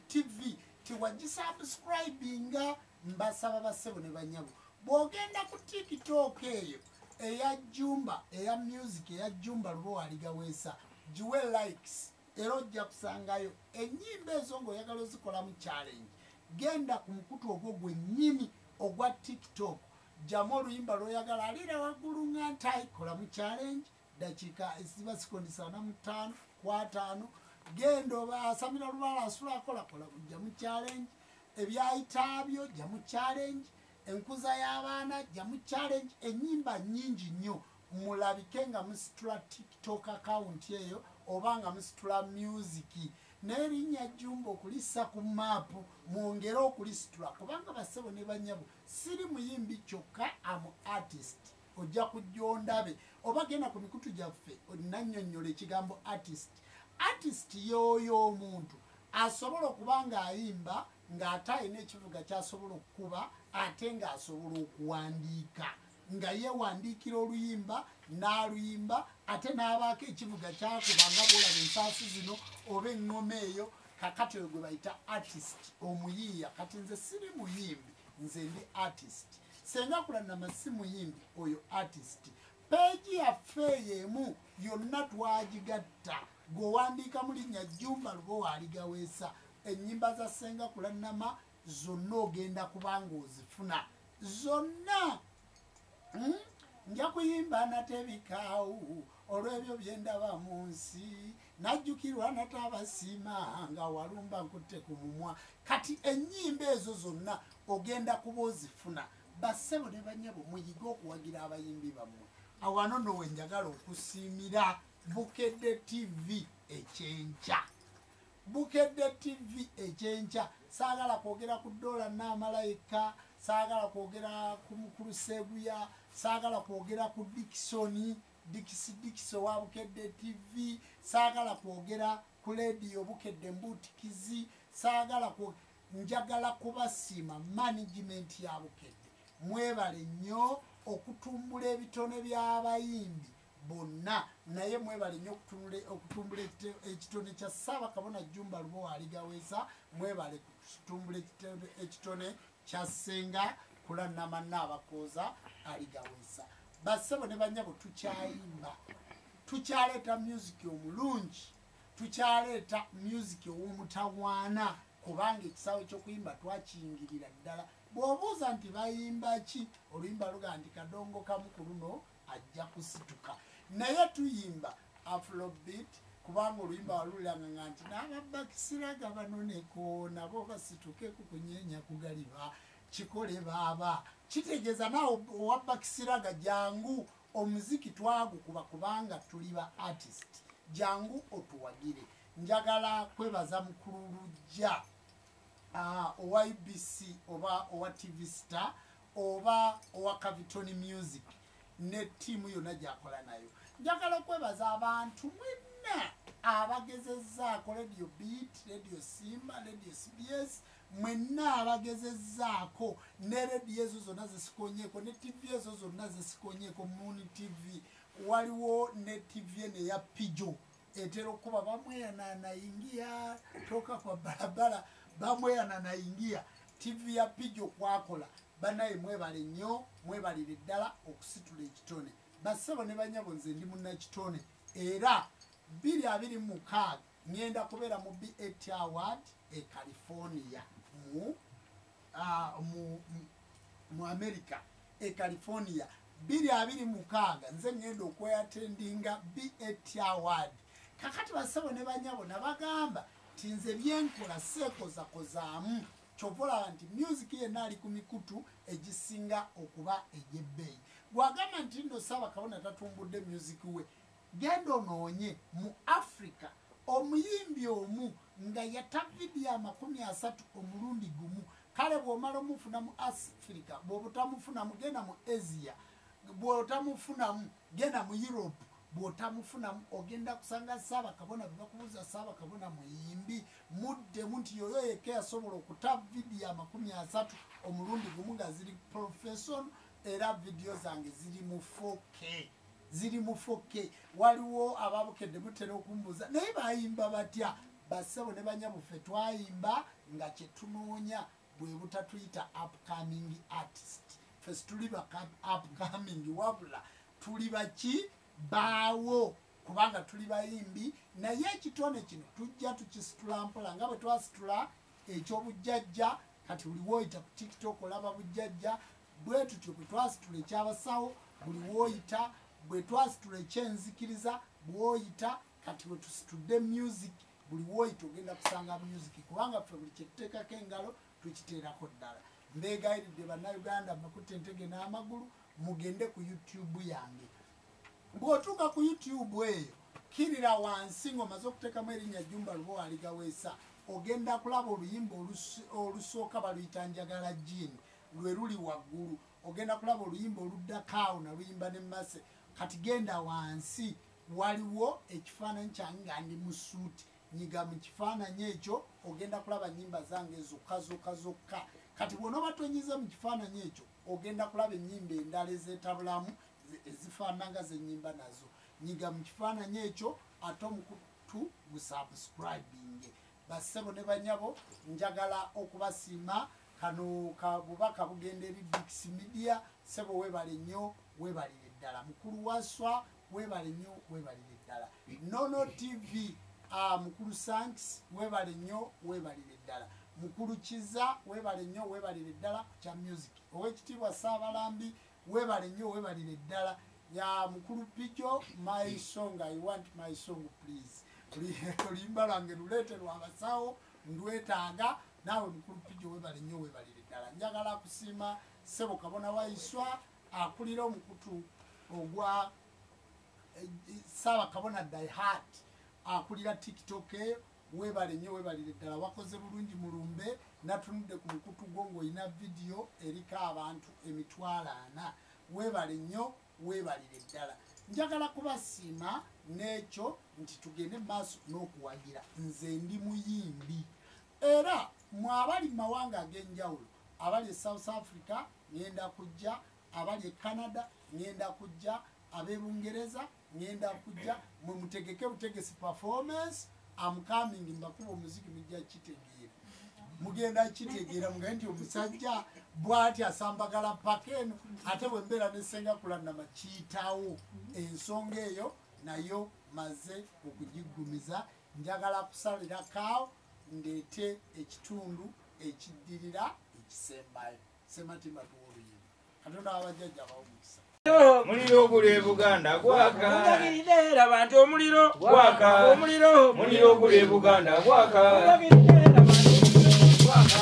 TV tiwagisubscribinga. Mbasaba bassebo ne banyabo bw'ogenda ku TikTok eyo eya Jumba eya music eya Jumba Lubowa Aligawesa giwe likes era ojja kusangayo ennyimba ezo ng'oyagala ozikolamu challenge. Genda ku mukutu ogwo gwennyini ogwa TikTok jamu oluyimba lw'oyagala alira waggulu ngantayi kolamu challenge dakiika eziba sikondi 45 kw'ataano. Genda oba Samira Lubala asula kola jamu challenge. Ebyayitaabyo jamu challenge. Enkuza y'abaana jamu challenge. Ennyimba nnyingi nnyo mulabike nga musitula TikTok account eyo oba nga musitula music n'erinnya Jumba okulissa ku maapu mwongere okulisitula kubanga bassebo ne banyabo siri muyimbi kyokka amu artist ojja kujja ondabe oba genda ku mikutu gyaffe nannyonnyola ekigambo artist. Artist y'oyo omuntu asobola okuba ng'ayimba ng'ate alina ekivuga ky'asobola okukuba ate ng'asobola okuwandiika nga yeewandiikira oluyimba n'aluyimba ate n'abaako ekivuga kyakuba nga bwolaba ensaasi zino oba eŋŋoma eyo kakati oyo gwe bayita artist omuyiiya. Kati nze siri muyimbi nze ndi artist senga kulanama si muyimbi oyo artist. Peegi yaffe eyeemu yonna twagigatta gwewandiika mu linnya Jumba Lubowa Aligawesa ennyimba za Senga Kulanama zonna ogenda kubanga ozifuna zonna. Nja kuyimba natebikaawu olw'ebyo byendaba mu nsi najjukirwa natabasiima nga walumba nkutte ku mumwa. Kati ennyimba ezo zonna ogenda kuba ozifuna. Bassebo ne banyabo muyige okuwagira abayimbi bammwe. Awano nno we njagala okusiimira Bukedde TV ekyenkya. Bukedde TV ekyenkya saagala kwogera ku Doola Namalayika, saagala kwogera ku Mukulu Sebuya, saagala kwogera ku Dikisi wa Bukedde TV, saagala kwogera ku Radio Bukedde Mbuutikizi, saagala njagala kubasiima management ya Bukedde. Mwebale nnyo okutumbula ebitone by'abayimbi bonna naye mwebale nnyo okutumbula ekitone kya Ssaabakabona Jumba Lubowa Aligawesa, mwebale kutumbula ekitone kya Senga Kulanama Nabakooza Aligawesa. Bassebo ne banyabo tukyayimba, tukyaleeta music omulungi, tukyaleeta music ow'omutawaana kubanga ekisaawe ky'okuyimba twakiyingirira ddala. Bw'obuuza nti bayimba ki oluyimba luga nti kadongo kamu ku luno ajja kusituka naye tuyimba afrobeat kubanga oluyimba walulanga nti n'ababakisiraga banoneko nabo basituke kukunyenya kugaliba kikole baaba kitegeeza naawe owabakisiraga jangu omuziki twagukuba kubanga tuli ba artist jangu otuwagire njagala kwebaza mukulu lujja owa UBC oba owa TV Star oba owa Cavitoni Music ne tiimu yonna gyakola nayo njagala okwebaza abantu mwenna abagezezzaako Radio Beat, Radio Simba, Radio CBS mwenna abagezezzaako ne radio ezo zonna zesikonyeeko ne TV ezo zonna zesikonyeeko Moon TV waliwo ne TV ene ya Pijo etera okuba bamweyananaingia toka kwa barabara bamweyananaingia TV ya Pijo kwakola banaye mwebale nnyo mwebalire ddala okusitula ekitone basebo ne banyabo nze ndi munnakitone era 2026 ngenda kubeera mu BET Award e California mu America e California 2026 nze ngenda okweatendinga BET Award kakati basebo ne banyabo nabagamba tinze byenkola seekozakozaamu kyovola nti music yenna ali ku mikutu egisinga okuba egyebbeeyi bwagamba nti nno Ssaabakabona tatumbudde music we genda onoonye mu Africa omuyimbi omu nga yata vidiyo 30 omulundi gumu kale bw'omala omufunamu Africa bw'otamufunamu genda mu Asia bw'otamufunamu genda mu Europe bw'otamufunamu ogenda kusanga Ssaabakabona bwe bakubuuza Ssaabakabona muyimbi muddemu nti yoyo yekka yasobola okuta vidiyo 30 omulundi gumu nga ziri profession era vidiyo zange ziri mu 4K ziri mu 4K waliwo ababukedde mutera okumbuuza naye bayimba batya bassebo ne banyabuffe twayimba nga kyetunoonya bwe butatuyita upcoming artist ffe situli ba upcoming wabula tuli baki baawo kubanga tuli bayimbi naye ekitone kino tujja tukisitula mpola nga bwe twasitula ekyobujjajja kati buli woyita ku TikTok olaba bujjajja bwe tutyo bwe twasitula ekyabasawo buli woyita bwe twasitula ekyenzikiriza bwoyita kati bwe tusitudde music buli woyita ogenda kusanga music kubanga ffe buli kyetuteekako engalo tukiteerako ddala mbeegayiridde bannayuganda makutte entege n'amagulu mugende ku YouTube yange bw'otuuka ku YouTube eyo kirira wansi ng'omaze okuteekamu erinnya Jumba Lubowa Aligaweesa ogenda kulaba oluyimba olusooka baluyita Njagala Jean lwe luli waggulu ogenda kulaba oluyimba oluddakaawo naluyimba ne Mase kati genda wansi waliwo ekifaananyi kyange nga ndi mu suuti nyiga mu kifaananyi ekyo ogenda kulaba nnyimba zange zokka kati bw'onooba tonyize mu kifaananyi ekyo ogenda kulaba ennyimba endala ezeetabulamu ezifaananga zennyimba nazo nyiga mu kifaananyi ekyo ate omukutu gusubscribinge bassebo ne banyabo njagala okubasiima kano kabubaka bugenda eri Dix Media sebo weebale nnyo weebalire ddala mukulu waswa weebale nnyo weebalire ddala Nono TV mukulu Sanks weebale nnyo weebalire ddala mukulu Kiza weebale nnyo weebalire ddala kya music ow'ekitiibwa Ssaabalambi weebale nnyo weebalire ddala ya mukulu Pijo my song I want my song please oluyimba lwange luleeterwa abasawo ndwetaaga naawe mukulu Pijo weebale nnyo weebalire ddala njagala kusiima Ssebo Kabona Waiswa akulira omukutu ogwa Ssaabakabona Die Hard akulira TikTok weebale nnyo weebalire ddala wakoze bulungi mulumbe natunudde ku mukutu gwo ng'olina vidiyo eriko abantu 40,000 weebale nnyo weebalire ddala njagala kubasiima n'ekyo nti tugende maaso n'okuwagira nze ndi muyimbi era mwabali mawanga ag'enjawulo abali e South Africa ngenda kujja abali e Canada ngenda kujja ab'e Bungereza ngenda kujja mwe mutegeke butegesi performance am coming mbakuba omuziki mujja kitegeera mugenda kitegeera mugaye nti omusajja bw'ati asambagala pakeno ate bwe mbeera nesenga kulanna makiyitawo ensonga eyo nayo maze okugigumiza njagala kusalira kaawo ndeete ekitundu ekiddirira ekisembayo sematimba tuwoluyimba katonda wabajjajja bawomukisa muliro gule Buganda gwaka ndagirira abantu omuliro gwaka omuliro muliro gule Buganda gwaka ndagirira abantu gwaka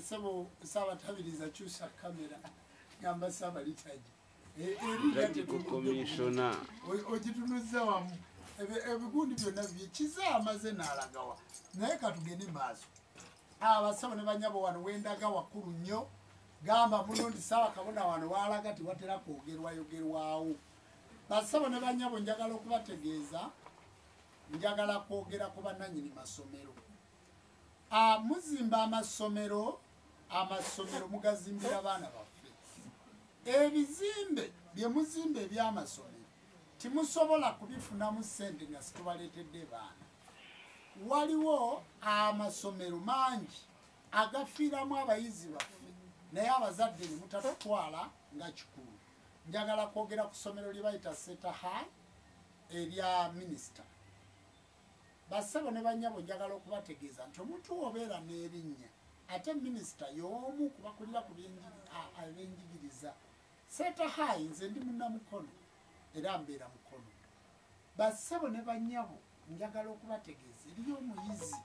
Sabo sabatabiriza chusa kamera nyamba saba litaji commissioner ojitunuza wamu ebigundi byonna bikiza amaze nalagawa naye katugende maaso abasabo ne banyabo wano wendaga wakulu nnyo gamba muno ndi sawa kabona wano walaga ti watera kwogerwa yogerwawo basabo ne banyabo njagala okubategeeza njagala kwogera ku bannannyini masomero muzimba amasomero mugazimbira abaana baffe ebizimbe bye muzimbe eby'amasomero timusobola kubifunamu ssente nga situbaleetedde baana waliwo amasomero mangi agafiiramu abayizi baffe naye abazadde ne mutatutwala nga kikulu njagala kwogera ku ssomero lye bayita Seta High erya minisita basabo ne banyabo njagala okubategeeza nti omuntu obeera n'erinnya ate minisita y'omu kubakulira ku abenjigiriza Seta High nze ndi munnamukono era mbeera mukono basabo ne banyabo njagala okubategeeza eriyo omuyizi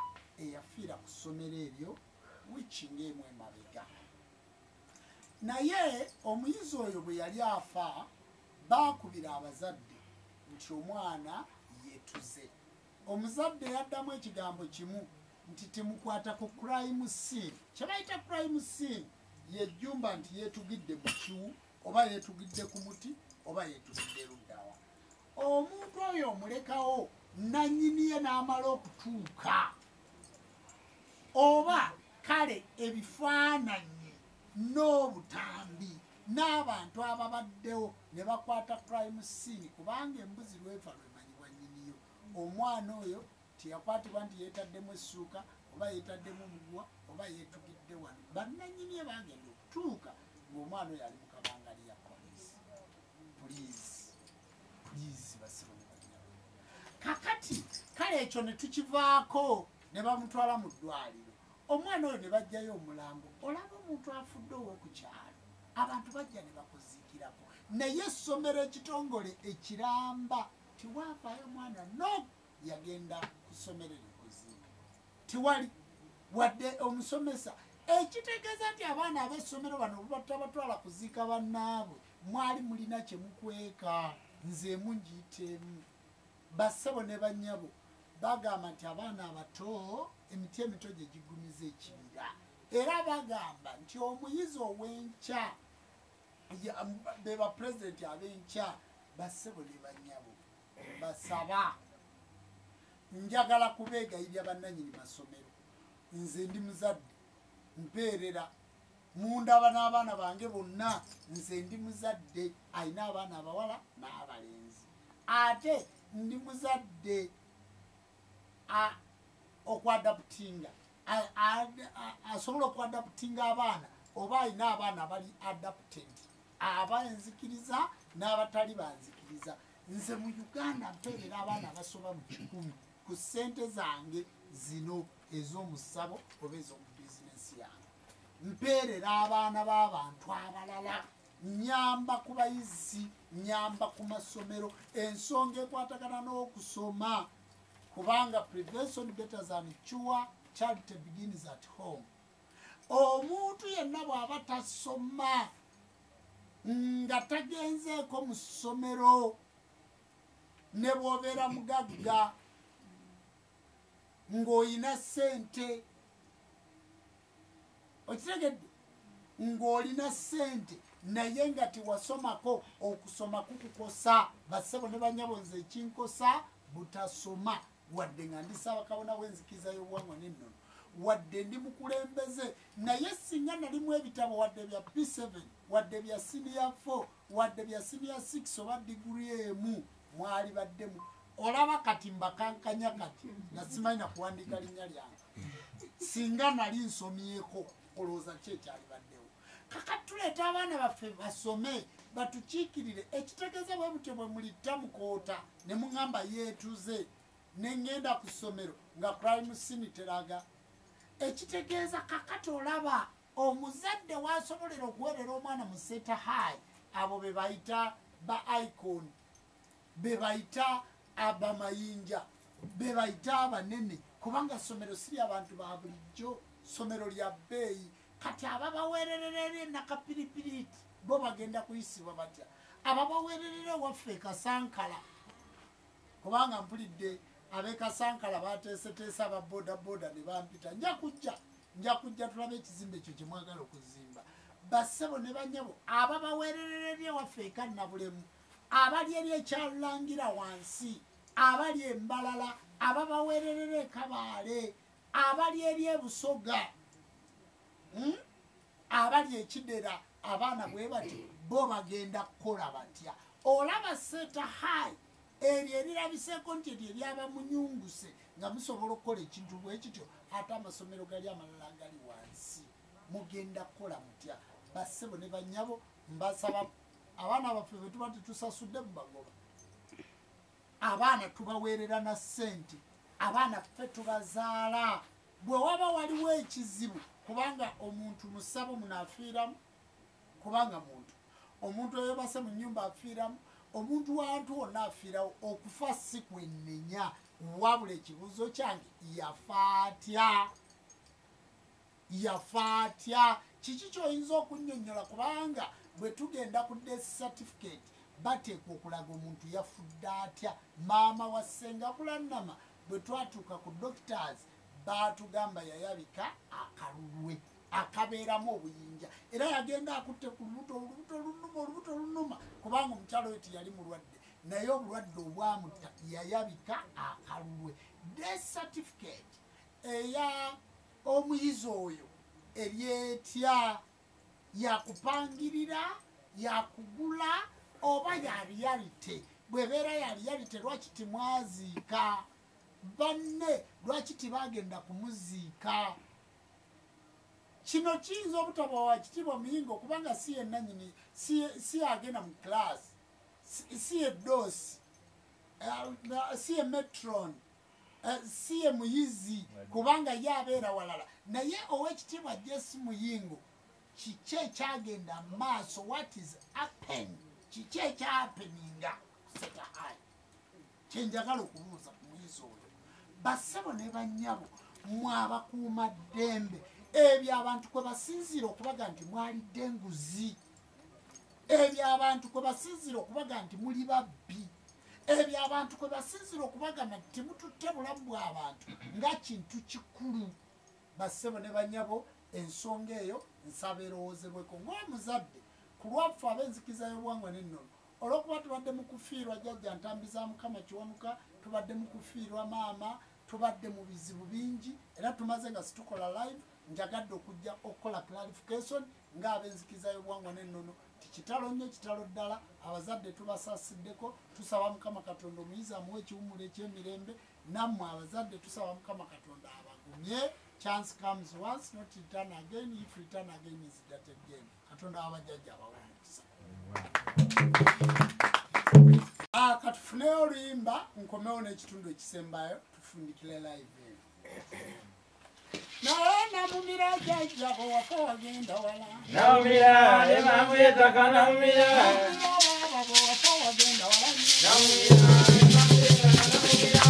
eyafiira ku ssomero eryo wiiki ng'emu emabega naye omuyizi oyo bwe yali afa baakubira abazadde nti omwana yeetuze omuzadde yaddamu ekigambo kimu nti temukwata ku crime scene kye bayita crime scene yejjumba nti yeetugidde mu kiwu oba yeetugidde ku muti oba yeetugidde luddawa omuntu oyo omulekawo nannyiniye n'amala okutuuka oba kale ebifaananyi n'obutambi n'abantu ababaddewo ne bakwata crime scene kubanga embuzi lwefa lwemanyibwa nnyiniyo omwana oyo tiyakwatibwa nti yeetaddemu essuuka oba yeetaddemu mugwa oba yeetugidde wano bannannyini bagenda okutuuka ng'omwana oyo ali mu kabangali ya poliisi puliisi basibonebanyabo kakati kale ekyo ne tukivaako ne bamutwala mu ddwaliro omwana oyo ne bajjayo omulambo olaba omuntu afudde ow'okukyalo abantu bajja ne bakuziikirako naye essomero ekitongole ekiramba tiwaafaayo mwana no yagenda ku ssomero erikuziika tiwali wadde omusomesa ekitegeeza nti abaana ab'essomero bano batabatwala kuziika bannaabwe mwali mulina kye mukweka nze mungiyiteemu bassebo ne bannyabo bagamba nti abaana abato emiti emito gye gigumiza ekibira era bagamba nti omuyizi ow'enkya be bapulezidenti ab'enkya bassebo ne bannyabo basaba njagala kubeegayirya bannannyini masomero nze ndi muzadde mpeerera mundaba n'abaana bange bonna nze ndi muzadde alina abaana abawala n'abalenzi ate ndi muzadde okwadaputinga asobola okwadaputinga abaana oba alina abaana abali adapted abanzikiriza n'abatali banzikiriza nze mu Uganda mpeerera abaana abasoba mu 100 ku ssente zange zino ez'omusabo oba ez'omu bizinesi yange mpeerera abaana b'abantu abalala nyamba ku bayizi nyamba ku masomero ensonga ekwatagana n'okusoma kubanga prevention better than cure, charity begins at home. Omuntu yenna bw'aba tasoma nga tagenzeeko mu ssomero ne bw'obeera mugagga ng'olina ssente okitegedde ng'olina ssente naye nga tiwasomako okusoma kukukosa bassebo ne banyabo nze ekinkosa butasoma wadde nga ndi Ssaabakabona w'enzikiriza y'obuwangwa n'ennono wadde ndi mukulembeze naye singa nalimu ebitabo wadde bya P7 wadde bya senior 4 wadde bya senior 6 oba diguri emu mwali baddemu olaba kati mbakankanya kati nga simanyi na kuwandiika linnya lyange singa nali nsomyeko olowooza ki ekyali baddewo kakati tuleeta abaana baffe basome batukiikirire ekitegeeza bwe butyo bwe mulitta mukoota ne muŋŋamba yeetuze ne ŋŋenda ku ssomero nga crime scene teraga ekitegeeza kakati olaba omuzadde waasobolera okuweerera omwana mu seta high abo be bayita ba icon be bayita abamayinja be bayita abanene kubanga ssomero siri abantu ba bulijjo ssomero lya bbeeyi kati ababaweererera nakapiripiriti bo bagenda kuyisibwa batya ababaweererera waffe Kasankala kubanga mpulidde ab'Ekasankala bateeseteese aba bodaboda ne bampita nja kujja tulabe ekizimbe ekyo kye mwagala okuzimba bassebo ne banyabo ababaweererera eri ewaffe ekannabulemu abali eri ekyalulangira wansi abali embalala ababaweererera ekabaale abali eri ebusoga abali ekidera abaana bwe bati bo bagenda kukola batya olaba seta high eryo erirabiseeko nti eryo eryabamunyunguse nga musobola okukola ekintu bwe kityo ate amasomero gali amalala gali wansi mugenda kukola mutya bassebo ne bannyabo mbasaba abaana baffe bwe tuba tetusasudde mu bagoba abaana tubaweerera na ssente abaana ffe tubazaala bwe waba waliwo ekizibu kubanga omuntu musabo munaafiiramu kubanga omuntu oyebase mu nnyumba afiiramu omuntu wantu wonna afiirawo okufa si kwennenya wabula ekibuuzo kyange yafa atya kiki kyoyinza okunnyonnyola kubanga bwe tugenda ku death certificate bateekwa okulaga omuntu yafudde atya maama wassenga kulannama bwe twatuuka ku doctors baatugamba yayabika akalulwe akabeeramu obuyinja era yagenda akutte ku olubuto olunuma kubanga omukyalo we tiyali mulwadde naye obulwadde obwamutta yayabika akalulwe death certificate eya omuyizi oyo eryetya yakupangirira yakugula oba ya reality bwebeera ya reality lwaki timwaziika banne lwaki tibagenda kumuziika kino kiyinza obutaba wakitiibwa muyingo kubanga si yennanyini si agenda mu class si ye doosi si ye metron si ye muyizi kubanga ye abeera walala naye owekitiibwa Jesse Muyingo kiki ekyagenda maaso what is happen kiki ekyahappeninga seta high kyenjagala okubuuza ku muyizi oyo bassebo ne bannyabo mwabakuuma ddembe ebyo abantu kwe basinziira okubaga nti mwalidde enguzi ebyo abantu kwe basinziira okubaga nti muli babbi ebyo abantu kwe basinzira okubagamba nti timututte bulamu bw'abantu nga kintu kikulu. Bassebo ne banyabo ensonga eyo nsaba erowoozebweko ng'omuzadde ku lwaffe ab'enzikiza y'obuwangwa n'ennono olw'okuba tubadde mu kufiirwa jjajja Ntambiza Mukama Kiwanuka, tubadde mu kufiirwa maama, tubadde mu bizibu bingi era tumaze nga situkola live. Njagadde okujja okukola clarification ng'ab'enzikiza y'obuwangwa n'ennono tikitalo nnyo kitalo ddala. Abazadde tubasasiddeko, tusaba Mukama Katonda omuyizi amuwe ekiwummulo eky'emirembe. Nammwe abazadde tusaba Mukama Katonda abagumye. Chance comes once, not return again. If return again is that again. Katonda abajjajja abawumukisa. Katufuneyo oluyimba nkomewo n'ekitundu ekisembayo tufundikire live eno. Naye namumira jjajja bwe wako wagenda wala. Namumira ne mamu yetaka namumira. Namumira bwe wako wagenda wala. Namumira ne mamu yetaka namumira.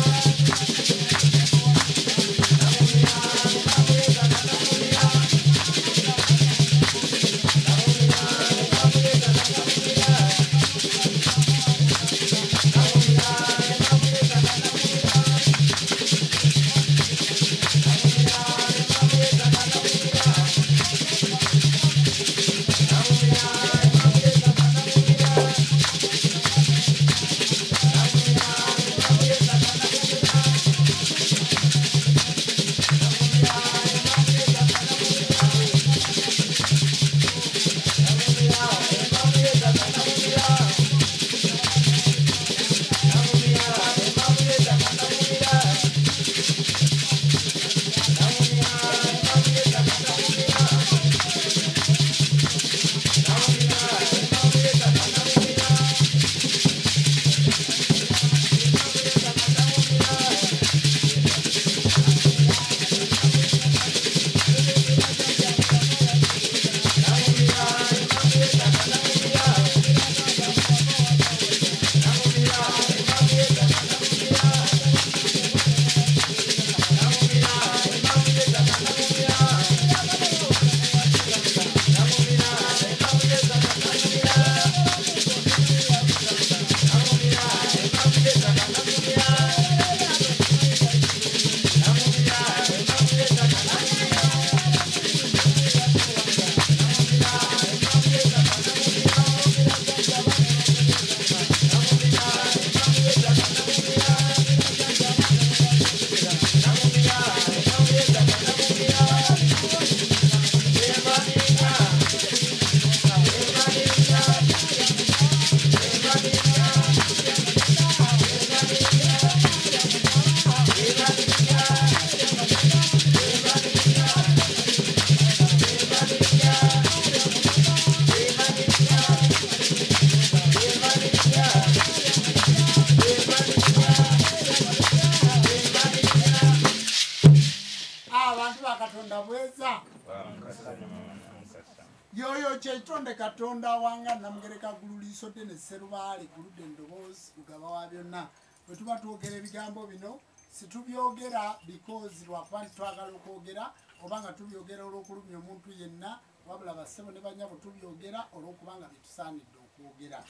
Kyekitonde Katonda wanga namugereka gululiiso dene Serubaale guludde endoboozi lugaba wa byonna. Bwe tuba twogera ebigambo bino situbyogera because lwakuba ntitwagala okwogera oba nga tubyogera olw'okulumya omuntu yenna, wabula bassebo ne banyabo tubyogera olw'okuba nga bitusaanidde okwogera.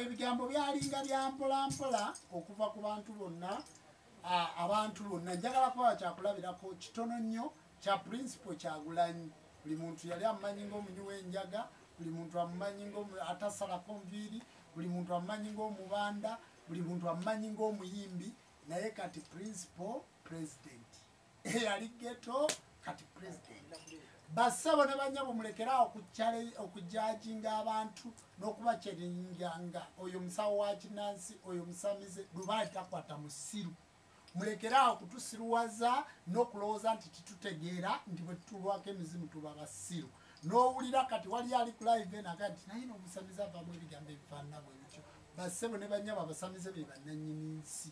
Ebigambo byalinga bya mpolampola okuva ku bantu bonna. Abantu bonna njagala kuba kyakulabirako kitono nnyo kya Principal Kyagulanyi. Buli muntu yali amumanyi ng'omunywi w'enjaga, buli muntu amumanyi ng'atasalako nviiri, buli muntu amumanyi ng'omubanda, buli muntu amumanyi ng'omuyimbi, naye kati Principal President. Yali ghetto kati President. Bassebo ne banyabo mulekerawo okujajinga abantu n'okubakyeringyanga oyo musawo wa kinansi oyo musamize Dubai takwata musiru. Mulekerawo kutusiruwaza n'okulowooza nti titutegeera nti bwe tutulwako emizimu tuba basiru. N'owulira kati wali ali ku live enaga nti naye n'omusamize avaamu ebigambo ebifaanana bwe bityo. Bassebo ne banyabo abasamize be bannannyini nsi.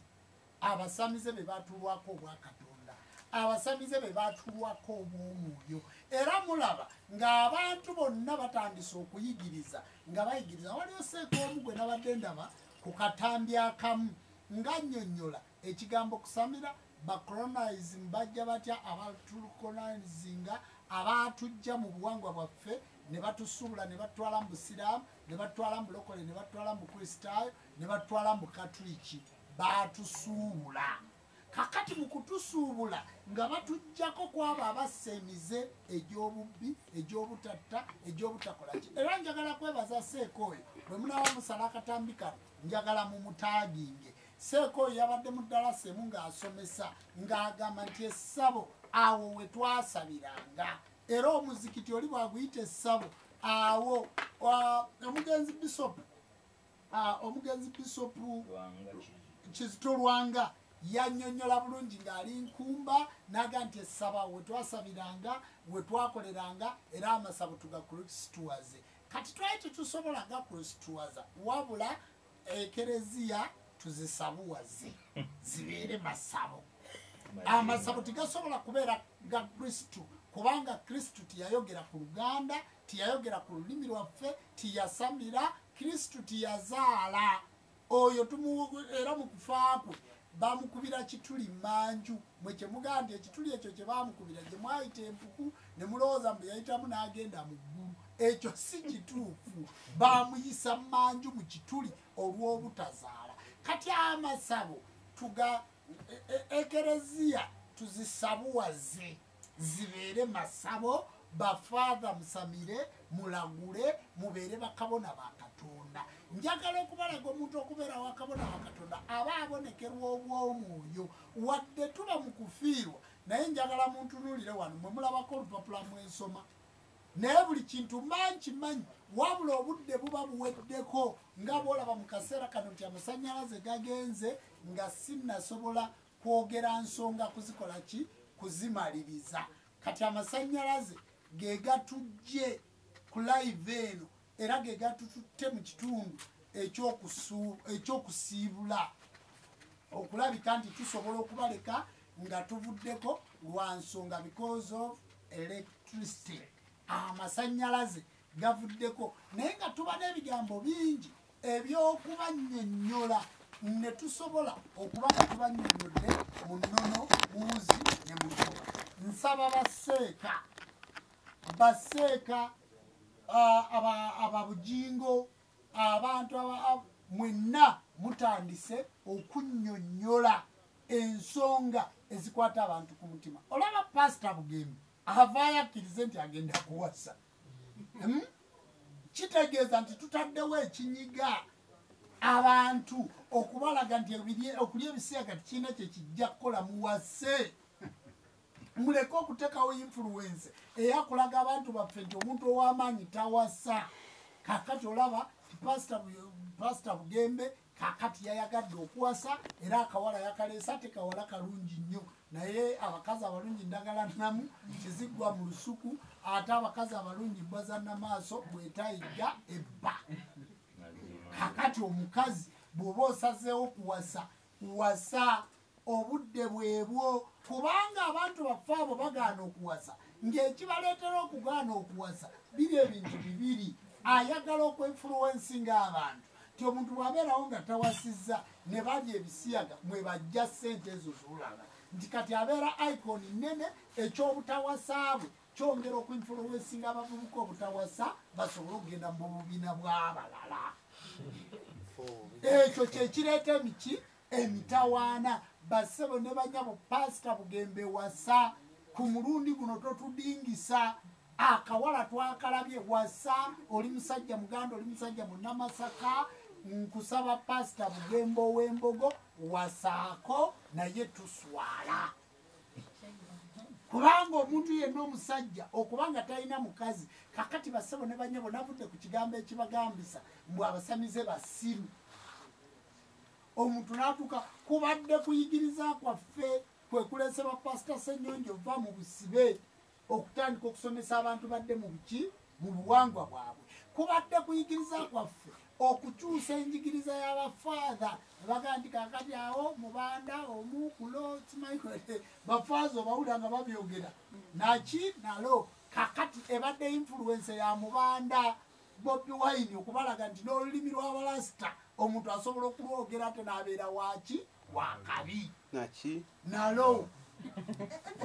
Abasamize be baatulwako obwa Katonda. Abasamize be baatulwako obw'omwoyo. Era mulaba ng'abantu bonna batandise okuyigiriza nga bayigiriza. Waliyo Seekoomu gwe nabadde ndaba ku katambi akamu ng'annyonnyola ekigambo kusamira bacolonizing bajja batya abatulcolonizinga abatujja mu buwangwa bwaffe ne batusuubula ne batwala mu busiraamu ne batwala mu bulokole ne batwala mu bukristaayo ne batwala mu katuliki batusuubula kakati mu kutusuubula nga batujjako kwabo abassa emize egy'obubbi egy'obutatta egy'obutakolaki era njagala kwebaza seeko oyo bwe munaaba musala akatambi kano njagala mumutaaginge seeko oyo yabadde mu ddalasa emu ng'asomesa ng'agamba nti essabo awo we twasabiranga era omuzikiti oli bwaguyita essabo awo omugenzi bisopu Kizito Lwanga yannyonnyola bulungi ng'ali nkumba naga nti essaba we twasabiranga we twakoleranga era amasabo tugakulisituwaze kati twali tetusobola gakulisituwaza wabula ekereziya tuzisabuwaze zibeere masabo amasabo tigasobola kubeera ga kristu kubanga kristu tiyayogera ku luganda tiyayogera ku lulimi lwaffe tiyasamira kristu tiyazaala oyo era mu kufaakwe bamukubira kituli manju mwe kyemugaa nti ekituli ekyo kye bamukubira gye mwayita empuku ne mulowooza mbu yayitamu n'agenda mu ggulu ekyo si kituufu bamuyisa manju mu kituli olw'obutazaala kati amasabo ekereziya tuzisabuwaze zibeere masabo bafaatha musamire mulagule mubeere bakabona ba Katonda njagala okubalaga omuntu okubeera wakabona wa Katonda aba abonekerwa obw'omwoyo wadde tuba mu kufiirwa naye njagala muntunuulire wano mwe mulabako olupapula mwensoma naye buli kintu mankimanyi wabula obudde buba buweddeko nga bwolaba mu kaseera kano nti amasannyalaze gagenze nga sinnasobola kwogera nsonga kuzikola ki kuzimaliriza kati amasannyalaze ge gatujje ku live eno era ge gatututte mu kitundu ekyokusiibula okulabika nti tusobola okubaleka nga tuvuddeko lwa nsonga because of electricity amasannyalaze gavuddeko naye nga tuba n'ebigambo bingi ebyokubannyonnyola ne tusobola okuba nga tubannyonnyodde mu nnono muwuzi ne mugoba nsaba baseeka ababujingo abantu mwenna mutandise okunnyonnyola ensonga ezikwata abantu ku mutima olaba pasita Bugembe avaayo akkirize nti agenda kuwasa kitegeeza nti tutaddewo ekinyiga abantu okubalaga nti okulya ebisiyaga tikirina kyekijja kukola muwase muleke okuteekawo influence eyakulaga abantu baffe nti omuntu ow'amaanyi tawasa kakati olaba pasita Bugembe kakati yayagadde okuwasa era akawala yakaleesa ate kawala kalungi nnyo naye abakazi abalungi ndagala namu kiziggwa mu lusuku ate abakazi abalungi mbazanna maaso bwetayigga ebba kakati omukazi bw'oba osazeewo kuwasa obudde bwebwo kubanga abantu baffe abo bagaana okuwasa ng'ekibaleetera okugaana okuwasa biri ebintu bibiri ayagala okwenfuluwensinga abantu ti omuntu bw'abeerawo nga tawasizza ne balya ebisiyaga mwe bajja ssente ezo z'olaba nti kati abeera icon nnene eky'obutawasa bwe kyongera okwenfuluwensinga abavubuka obutawasa basobole okugenda mu bubiina bw'abalala ekyo kyekireeta emitawaana basebo ne banyabo pasita Bugembe wasa ku mulundi guno totudingisa akawala twakalabye wasa oli musajja muganda oli musajja munnamasaka nkusaba pasita Bugembe ow'Embogo wasaako naye tuswala kubanga omuntu yenna omusajja okubanga talina mukazi kakati basebo ne banyabo navudde ku kigambo ekibagambisa mbw abasamize basiru omuntu n'atuuka kubadde kuyigiriza kwaffe kwe kulese bapasita Ssenyonjo va mu busibe okutandika okusomesa abantu badde mu buwangwa bwabwe kubadde kuyigiriza kwaffe okukyusa enjigiriza y'abafaatha baga nti kakati awo mubanda omukulo kimanyikwete bafaaza obawulira nga babyogera naki nalo kakati ebadde influence ya mubanda Bobi Wine okubalaga nti n'olulimi lw'abalasita omuntu asobola okulwogera ate n'abeera waki wakabi nalo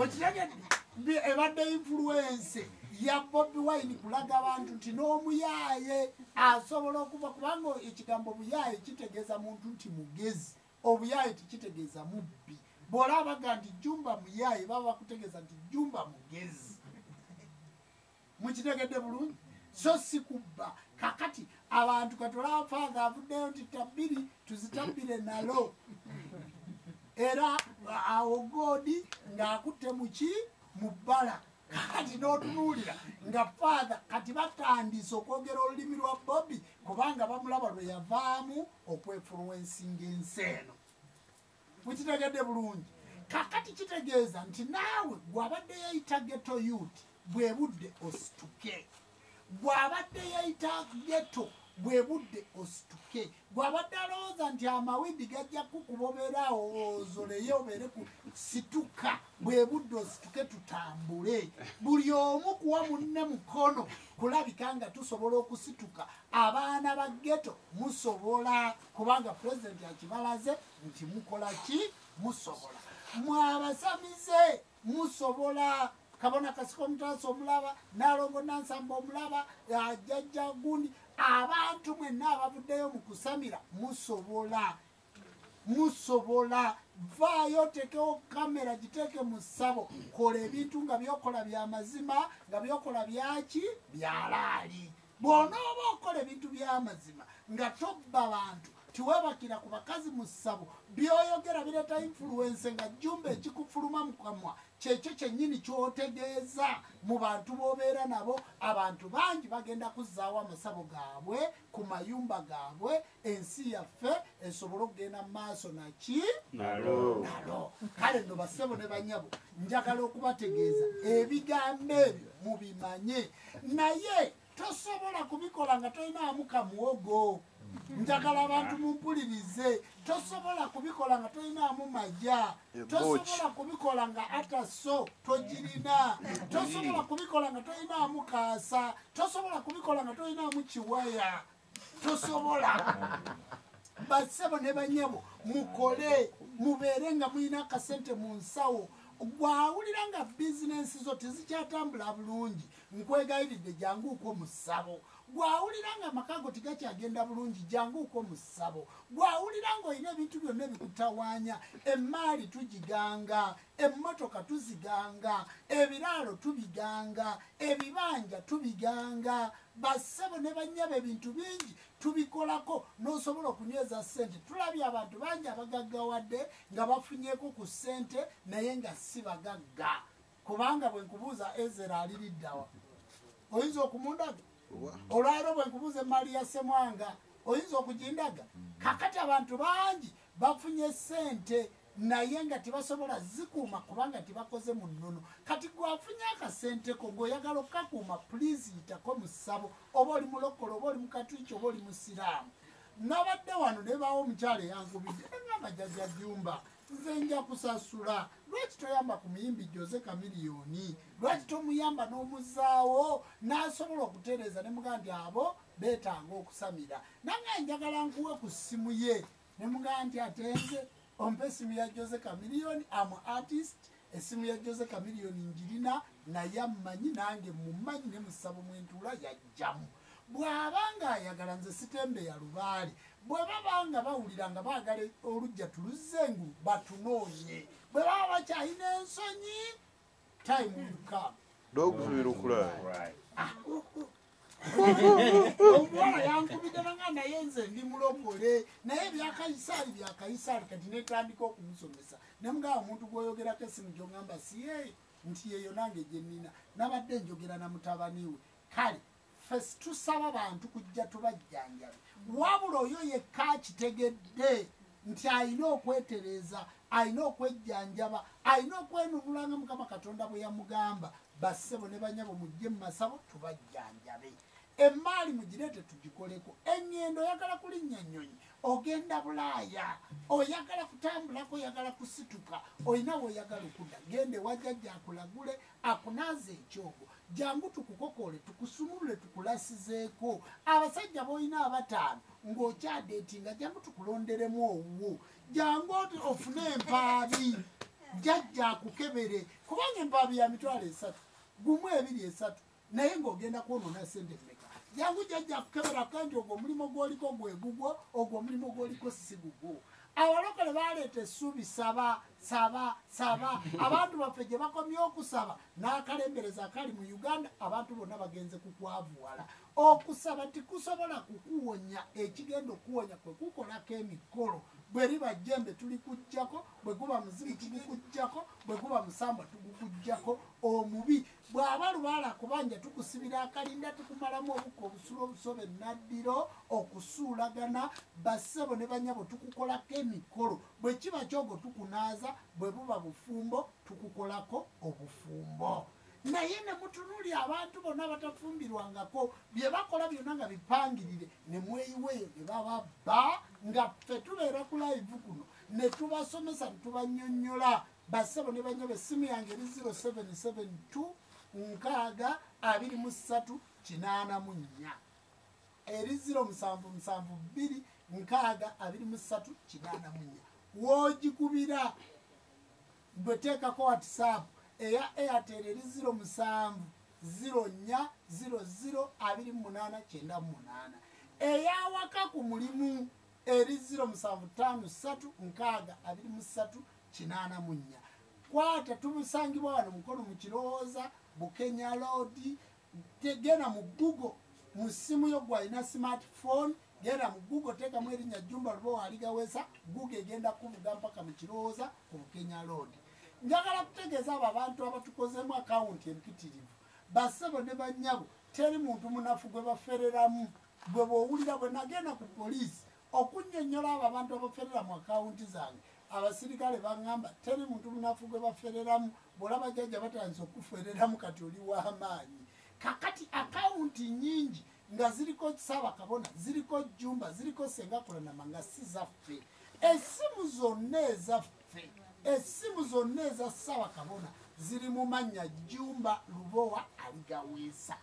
okitegedde ebadde influence ya Bobi Wine kulaga abantu nti n'omuyaaye asobola okuva kubanga ekigambo buyaaye kitegeeza muntu nti mugezi obuyaaye tikitegeeza mubbi bw'olaba baga nti Jumba muyaaye baba bakutegeeza nti Jumba mugezi mukitegedde bulungi so si kubba kakati abantu katolaba faaza avuddeyo nti tabbiri tuzitabbire nalo era awo godi ng'akutte muki mu bbala kati n'otunuulira nga faaza kati batandise okwogera olulimi lwa Bobi kubanga bamulaba lwe yavaamu okwefuluwensinga ensi eno mukitegedde bulungi kakati kitegeeza nti naawe gw'abadde yayita geto youth bwe budde osituke gw'abadde yayita geto bwe budde osituke gw'abadde alowooza nti amawindi gajja kukuboberaawo ozoleyo obeere ku situka bwe budde osituke tutambule buli omu kuwa munne mukono kulabika nga tusobola okusituka abaana ba geto musobola kubanga pulezidenti akibalaze nti mukola ki musobola mwabasamize musobola kabona kasiko mutaso omulaba nalongo nansamba omulaba jajja gundi abantu mwenna abavuddeyo mu kusamira musobola vaayo tekewo kamera giteeke mu ssabo kola ebintu nga byokola bya mazima nga byokola byaki byalaali bw'onooba okola ebintu by'amazima nga tobba bantu tiwebakira ku bakazi mu ssabo byoyogera bireeta influence nga Jumba ekikufuluma mu kamwa kyekyo kyennyini kyotegeeza mu bantu b'obeera nabo abantu bangi bagenda kuzzaawo amasabo gaabwe ku mayumba gaabwe ensi yaffe esobole okugenda mu maaso naki nalo kale nno bassebo ne banyabo njagala okubategeeza ebigambo ebyo mubimanye naye tosobola kubikola nga tolinaamu kamuwogo njagala abantu mumpulirize tosobola kubikola nga tolinaamu majja tosobola kubikola nga ataso togirina tosobola kubikola nga tolinaamu kaasa tosobola kubikola nga tolinaamu kiwaya tosobola bassebo ne banyabo mukole mubeere nga mulina akasente mu nsawo gwawulira nga bizinensi zo tezikyatambula bulungi nkwegayiridde janguuko mu ssabo gwawulira nga amakago tigakyagenda bulungi janguuko mu ssabo gwawulira nga olina ebintu byonna ebikutawaanya emmaali tugiganga emmotoka tuziganga ebiraalo tubiganga ebibanja tubiganga bassebo ne bannyaba ebintu bingi tubikolako n'osobola okunyweza ssente tulabye abantu bangi abagaggawadde nga bafunyeeko ku ssente naye nga si bagagga kubanga bwe nkubuuza Ezera aliriddawa oyinza okumundaga olwaliro bwe nkubuuza emaali ya Ssemwanga oyinza okugindaga kakati abantu bangi bafunye ssente naye nga tibasobola zikuuma kubanga tibakoze mu nnono kati gwafunye akasenteko ng'oyagala okukakuuma pulizi yitako mu ssabo oba oli mulokole oba oli mukatuliki oba oli musiraamu nabadde wano nebaawo omukyala eyankubidde engamba jjajja Jumba nze nja kusasula lwaki toyamba ku muyimbi Jose Chameleone lwaki tomuyamba n'omuzaawo n'asobola okutereeza ne mugaa nti abo beetanga okusamira nange njagala nkuwe ku ssimu ye ne mugaa nti ate nze ompe essimu ya Jose Chameleone amu artist essimu ya Jose Chameleone njirina naye ammanyi nange mummanyi ne musabo mwentuula yajjamu bw'abanga ayagala nze sitembe ya lubaale bwe babanga bawulira nga baagala olujja tuluzzengu batunoonye bwe baba bakyalina ensonyi time yukama omuwala yankubidana nga naye nze ndi mulokole naye byakayisaali byakayisaali kati netandika okumusomesa nemugaa omuntu gwoyogerako essimu gyongamba siye nti yeyo nange gyenina nabadde njogera na mutabani we kale fesi tusaba bantu kujja tubajjanjabe wabula oyo yekka akitegedde nti alina okwetereza alina okwejjanjaba alina okwenunulanga Mukama Katonda bwe yamugamba bassebo ne banyabo mujje mu masabo tubajjanjabe emmaali mugireete tugikoleko engendo oyagala kulinnya nnyonyi ogenda Bulaaya oyagala kutambulako oyagala kusituka olina weoyagala okudda gende wajjajja akulagule akunaaze ekyogo jangu tukukokole tukusumulule tukulasizeeko abasajja boolina abataano ng'okyadeetinga jangu tukulonderemu owuwo jangu ofune empaabi jjajja akukebere kubanga empaabi ya mitwalo 3 gumu 2 3 naye ng'ogenda kwonoona sente mmeka jangu jajja kukeberako nti ogwo omulimu gw'oliko gwe gugwo ogwo omulimu gw'oliko si gugwo abalokole baleeta essuubi saba abantu baffe gye bakomye okusaba n'akalembereza akali mu uganda abantu bonna bagenze kukwavuwala okusaba tikusobola kukuwonya ekigenda okuwonya kwe kukolako emikolo bwe liba jjembe tuli kujjako bwe guba muzibu tugukujjako bwe guba musamba tugukujjako omubi bw'aba lubaala kubanja tukusibira akalinda tukumalamu obukka obusulo obusobe naddiro okusuulagana bassebo ne banyabo tukukolako emikolo bwe kiba kyogo tukunaaza bwe buba bufumbo tukukolako obufumbo naye ne mutunuli abantu bonna batafumbirwangako bye bakola byonna nga bipangirire ne mweyiweeyo ne baba bba nga ffe tubeera ku live kuno ne tubasomesa ne tubannyonnyola bassebo ne banyabo essimu yange eri 0772 nkaaga 23 84 eri 0772 nkaaga 23 84 woogikubira bwe teekako whatsapp eya Airtel eri 07 04 00 28 eya waka ku mulimu eri 0753 nkaaga 23 84 kwata tumusangibwa wano mukono mu Kirowooza Bukenya Road genda mu Google mu simu yo gwalina smartphone genda mu Google teekamu erinnya Jumba Lubowa Aligawesa Google egenda kuvuga mpaka mu Kirowooza ku Bukenya Road njagala kutegeeza abo abantu abatukozeemu akawunti empitirivu bassebo ne bannyabo teri muntu munafu gwe bafereramu bwe bw'owulira bwe nagenda ku poliisi okunnyonnyola abo abantu abaferera mu akawunti zange abasirikale baŋŋamba teri muntu munafu gwe bafereramu bw'olaba jjajja batandise okufereramu kati oli w'amaanyi kakati akawunti nnyingi nga ziriko Ssaabakabona ziriko Jumba ziriko Sengakulanama nga si zaffe essimu zonna ezaffe essimu zonna eza Ssaabakabona ziri mu mannya Jumba Lubowa Aligawesa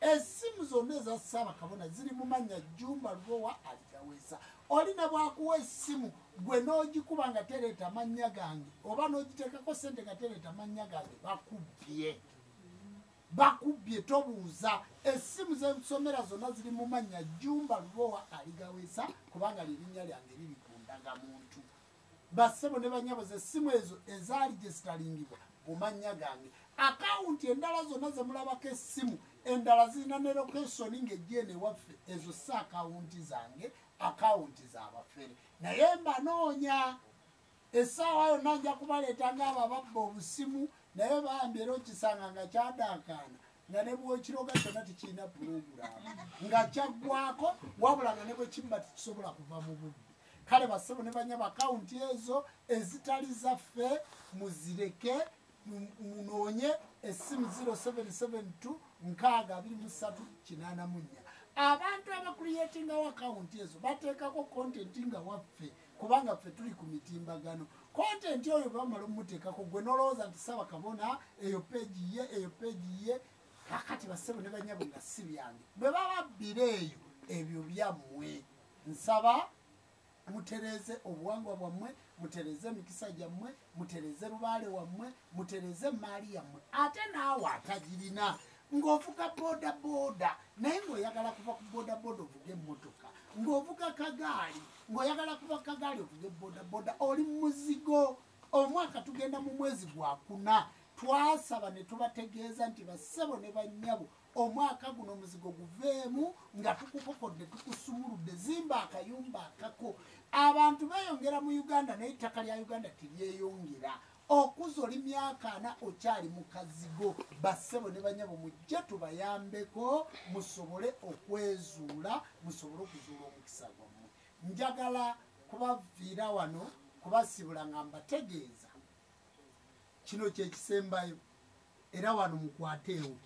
essimu zonna eza Ssaabakabona ziri mu mannya Jumba Lubowa Aligawesa olina bwakuwa essimu gwe n'ogikuba nga tereeta mannya gange oba n'ogiteekako sente nga tereeta mannya gange bakubbye tobuuza essimu z'ensomera zonna ziri mu mannya Jumba Lubowa Aligawesa kubanga lirinnya lyange liri ku ndagamuntu bassebo ne banyabo z'essimu ezo ezaali gye zitalingibwa mu mannya gange akawunti endala zonna ze mulabako essimu endala zirina ne lokesoni ng'ejjeene waffe ezo si akawunti zange akawunti z'abafere naye mbanoonya essaawa yonna nja kubaleetanga abo ababba obusimu naye bambi era okisanga nga kyadaakaana nga ne bwokiroga kyonna tekirina pulogulaamu nga kyaggwako wabula nga ne bwe kimba tekisobola kuva mu bubbi kale bassebo ne banyaba akawunti ezo ezitali zaffe muzireke munoonye essimu 0772 nkaaga 23 84 abantu abakuliyetingawo akawunti ezo bateekako kontenti nga waffe kubanga ffe tuli ku mitimbagano kontenti oyo bamala omuteekako gwe nolowooza nti Ssaabakabona eyo peegi ye kakati bassebo ne banyabo nga si byange bwe bababbira eyo ebyo byammwe nsaba mutereze obuwangwa bwammwe mutereze emikisa gyammwe mutereze lubaale wammwe mutereze maali yammwe ate naawe atagirina ng'ovuga boodabooda naye ng'oyagala kuva ku boodabooda ovuga emmotoka ng'ovuga kagaali ng'oyagala kuva ku kagaali ovuga boodabooda oli muzigo omwaka tugenda mu mwezi gwa 4 twasaba ne tubategeeza nti bassebo ne bannyabo omwaka guno muzigo guveemu nga tukukokodde tukusumuludde zimba akayumba akako abantu beeyongera mu Uganda naye ettaka lya Uganda teryeyongera okuza oli myaka 4 okyali mu kazigo bassebo ne banyabo mujje tubayambeko musobole okwezuula musobole okuzuula omukisa gwammwe njagala kubaviira wano kubasibula nga mbategeeza kino kyekisembayo era wano mukwateewo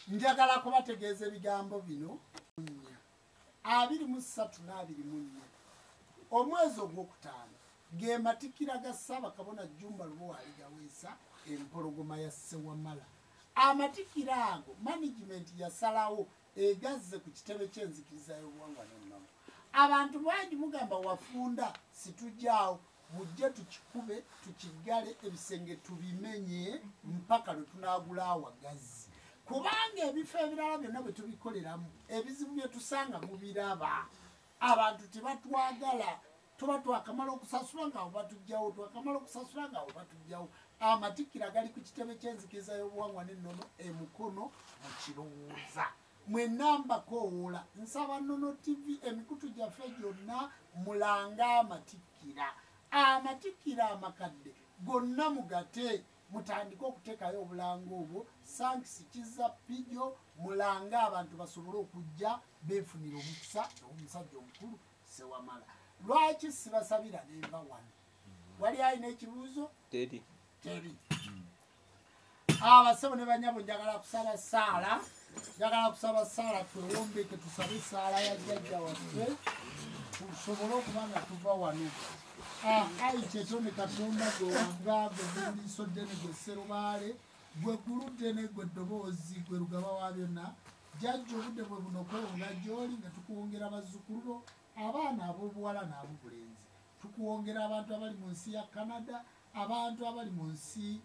njagala kubategeeza ebigambo bino 23 n'24 omwezi ogwokutaano ge matikira ga Ssaabakabona Jumba Lubowa Aligawesa empologoma ya Ssewamala amatikira ago management yasalawo egazze ku kitebe ky'enzikiriza y'obuwangwa n'ennono abantu bangi mugamba wafunda situjjaawo mujje tukikube tukigale ebisenge tubimenye mpaka lwe tunaagula awagazi kubanga ebifo ebirala byonna bwe tubikoleramu ebizibu bye tusanga mubiraba abantu tebatwagala tuba twakamala okusasula ngaawo batugjawo twakamala okusasula ngaawo batugjawo amatikkira gali ku kitebe ky'enzikiriza y'obuwangwa n'ennono emukono mu kirowooza mwenamba kowola nsaba Nnono TV emikutu gyaffe gyonna mulanga amatikkira amakadde gonna mugate mutandike okuteekayo obulanga obwo sankisi kiza pijo mulanga abantu basobole okujja beefunira omukisa omusajja omukulu Sewamala lwaki sibasabira nemba wano wali alina ekibuuzo teri abasebo ne banyabo njagala kusaba saala twewombeke tusabe saala ya jjajja waffe tusobole okuba nga tuva wano ayi kyetone Katonda gwe wanga gwe buliiso ddene gwe Serubaale gwe gulu ddene gwe ddoboozi gwe lugaba wa byonna jjajja obudde bwe buno okwewonga gy'oli nga tukuwongera bazzukulu bo abaana ab'obuwala n'ab'obulenzi tukuwongera abantu abali mu nsi ya Canada abantu abali mu nsi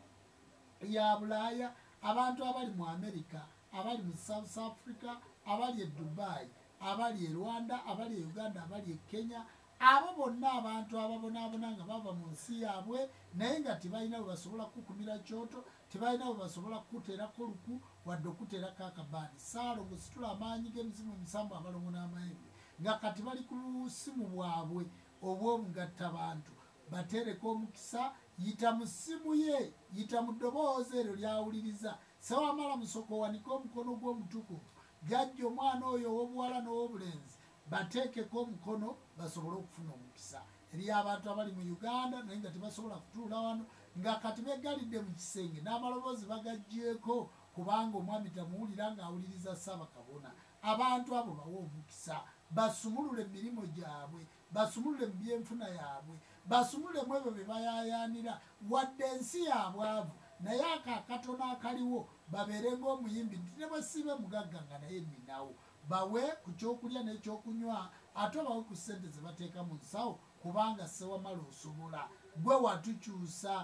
ya Bulaaya abantu abali mu America abali mu South Africa abali e Dubai abali e Rwanda abali e Uganda abali e Kenya abo bonna abantu ababonaabona nga bava mu nsi yaabwe naye nga tebalina bwe basobola kukumira kyoto tebalina bwe basobola kuteerako luku wadde okuteerako akabaani Saalongo situla amaanyi g'emizimu musanvu abalongo n'amayembe nga kati bali ku lusimu bwabwe obw'omugattabantu batereko omukisa yita mu ssimu ye yita mu ddoboozi eryo lyawuliriza Sewamala Musoko wanika omukono gw'omutukuvu jjajja omwana oyo ow'obuwala n'ow'obulenzi bateekeko omukono basobole okufuna omukisa eri abantu abali mu Uganda naye nga tebasobola kutuula wano nga kati begalidde mu kisenge n'amaloboozi bagaggyeko kubanga omwami tamuwulira ng'awuliriza Ssaabakabona abantu abo bawe omukisa basumulule emirimu gyabwe basumulule mu byenfuna yaabwe basumulule mu ebyo bye bayaayaanira wadde ensi yaabwavu naye akakatono akaliwo babeere ng'omuyimbi nti ne bwe sibe mugagga nga naye ninawo bawe ku kyokulya n'ekyokunywa ate bawe ku ssente ze bateeka mu nsawo kubanga Sewamala osobola gwe watukyusa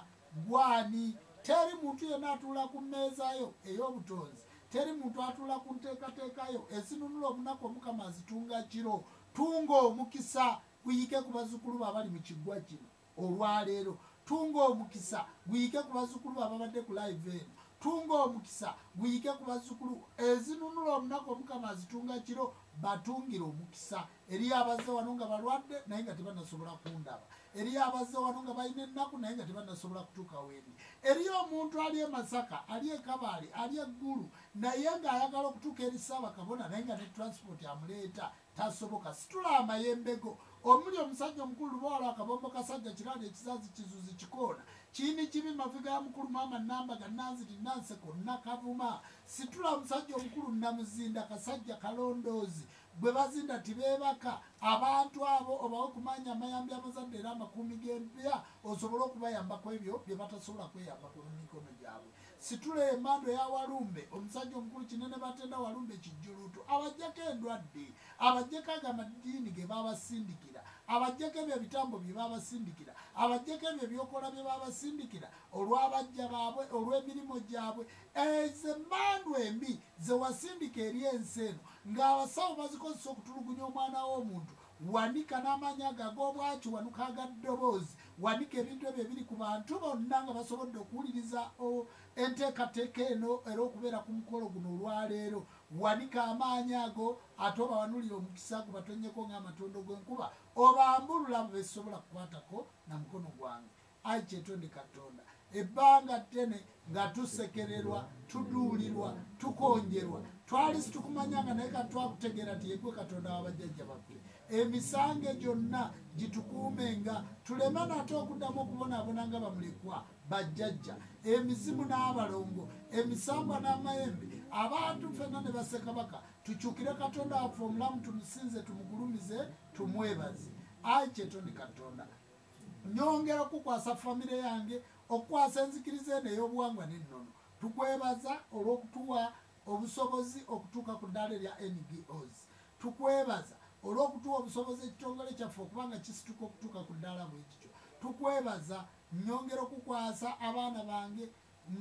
gwani teri muntu yenna atuula ku mmeezayo ey'obutonzi teri muntu atuula ku nteekateekayo ezinunula omunaku Omukama azitunga kiro tunga omukisa guyike ku bazzukulu abali mu kiggwa kino olwaleero tunga omukisa guyike ku bazzukulu ababadde ku live eno tunga omukisa guyike ku bazzukulu ezinunula omunaku Omukama azitunga kiro batungira omukisa eriyo abazze wano nga balwadde naye nga tebanasobola kundaba eriyo abazze wano nga balina ennaku naye nga tebanasobola kutuuka wendi eriyo omuntu ali e Masaka ali e Kabaale ali eggulu naye ng'ayagala okutuuka eri Ssaabakabona naye nga ne transport amuleeta tasoboka situla amayembego omuli omusajja omukulu Lubawala akabombo kasajja kirala ekizazi kizuzi kikoona kiini kibi maviga ya mukulu maama Nambaga Nanziri Nanseko Nakavuma situla omusajja omukulu Namuzinda kasajja kalondoozi gwe bazinda tibeebaka abantu abo obawe kumanya amayambi amazadde era amakuumi g'empya osobole okubayambako ebyo bye batasobola kweyambako mu mikono gyabwe situla emando ya Walumbe omusajja omukulu Kinene Batenda Walumbe Kijjuluutu abajjako endwadde abajjako agamadiini ge babasindikira abajjako ebyo ebitambo bye babasindikira abajjako ebyo ebyokola bye babasindikira olw'abajja baabwe olw'emirimu gyabwe ezo emmandu embi ze wasindika eri ensi eno ng'abasawo bazikozesa okutulugunya omwana w'omuntu wanika n'amanya ago ag'obwaki wanuka agaddoboozi wanika ebintu ebyo ebiri ku bantu bonna nga basobodde okuwuliriza enteekateeka eno era okubeera ku mukolo guno olwaleero wanika amaanyi ago ate obawanulira omukisa gubatonnyeko ng'amatondo g'enkuba obambulula besobola kukwatako na mukono gwange ayi kyetonde Katonda ebbanga ttene nga tusekererwa tuduulirwa tukonjerwa twali situkumanyanga naye katwakutegeera nti yegwe Katonda wabajjajja baffe emisange gyonna gitukuumenga tuleme nate okuddamu okubonaabona nga bamulekwa bajjajja emizimu n'abalongo emisambwa n'amayembe abantu ffenna ne bassekabaka tukyukire Katonda waffe omulamu tumusinze tumugulumize tumwebaze ayi kyetonde Katonda nyongera okukwasa famire yange okukwasa enzikiriza eno ey'obuwangwa n'ennono tukwebaza olw'okutuwa obusobozi okutuuka ku ddaala erya NGOs tukwebaza olw'okutuwa obusobozi ekitongole kyaffe okubanga kisituka okutuuka ku ddaala bwe kityo tukwebaza nyongera okukwasa abaana bange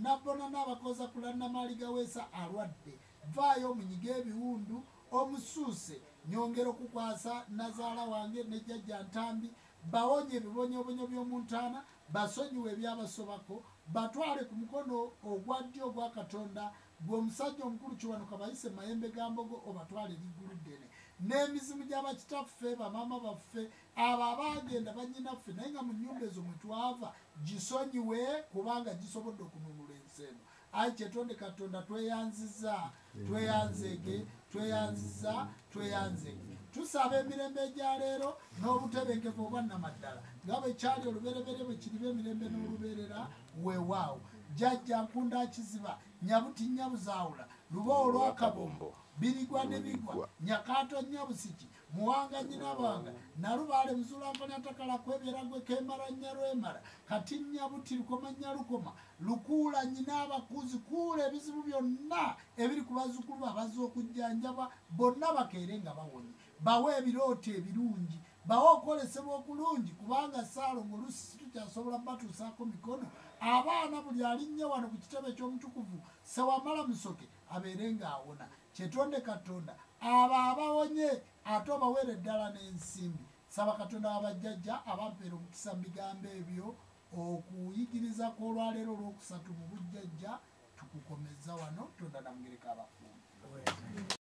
nabona n'abakoza kulana maliga wesa alwadde vaayo munyiga ebiwundu omusuuse nyongera okukwasa nazaala wange ne jjajja Ntambi bawonye ebibonyobonyo by'omuntaana basonyiwe ebyabasobako batwale ku mukono ogwa ddyo ogwa Katonda gweomusajja omukulu Kiwanuka bayise mayembe ga mbogo obatwale liggulu ddene n'emizimu gy'abakitaffe bamaama baffe abo abagenda bannyinaffe naye nga mu nnyumba ezo mwe twava gisonyiwe kubanga gisobodde okununula ensi eno ayi kyetonde Katonda tweyanziza tweyanzege tusaba emirembe egya leero n'obutebenkevu obwannamaddala nga bwe kyali olubereberye bwe kiriba emirembe n'olubeerera weewaawo jjajja Nkunda Kiziba Nyabuti Nyabuzaawula Lubowo Lwakabombo Birigwa ne Bigwa Nyakaato Nyabusiki Muwanga Nyinabanga Nalubaale Muzulankoni Atakala Kwebera Gwe Kemara Nyalwemara Kati Nyabuti Lukoma Nyalukoma Lukuula Nyinaabakuzi kuula ebizibu byonna ebiri ku bazzukulu abaza okujjanjaba bonna bakeere nga bawonye bawe ebirooto ebirungi bawe okwolesebwa okulungi kubanga Ssaalongo olusi tukyasobola batuusaako mikono abaana buli alinnye wano ku kitebe ky'omutukuvu Sewamala Musoke abeere ng'awona kyetonde Katonda abo abawonye ate obaweere eddala n'ensimbi saba Katonda wabajjajja abampeera omukisa mu bigambo ebyo okuyigiriza kw'olwaleero olwokusatu mu bujjajja tukukomeza wano Tonda namugereka abafundi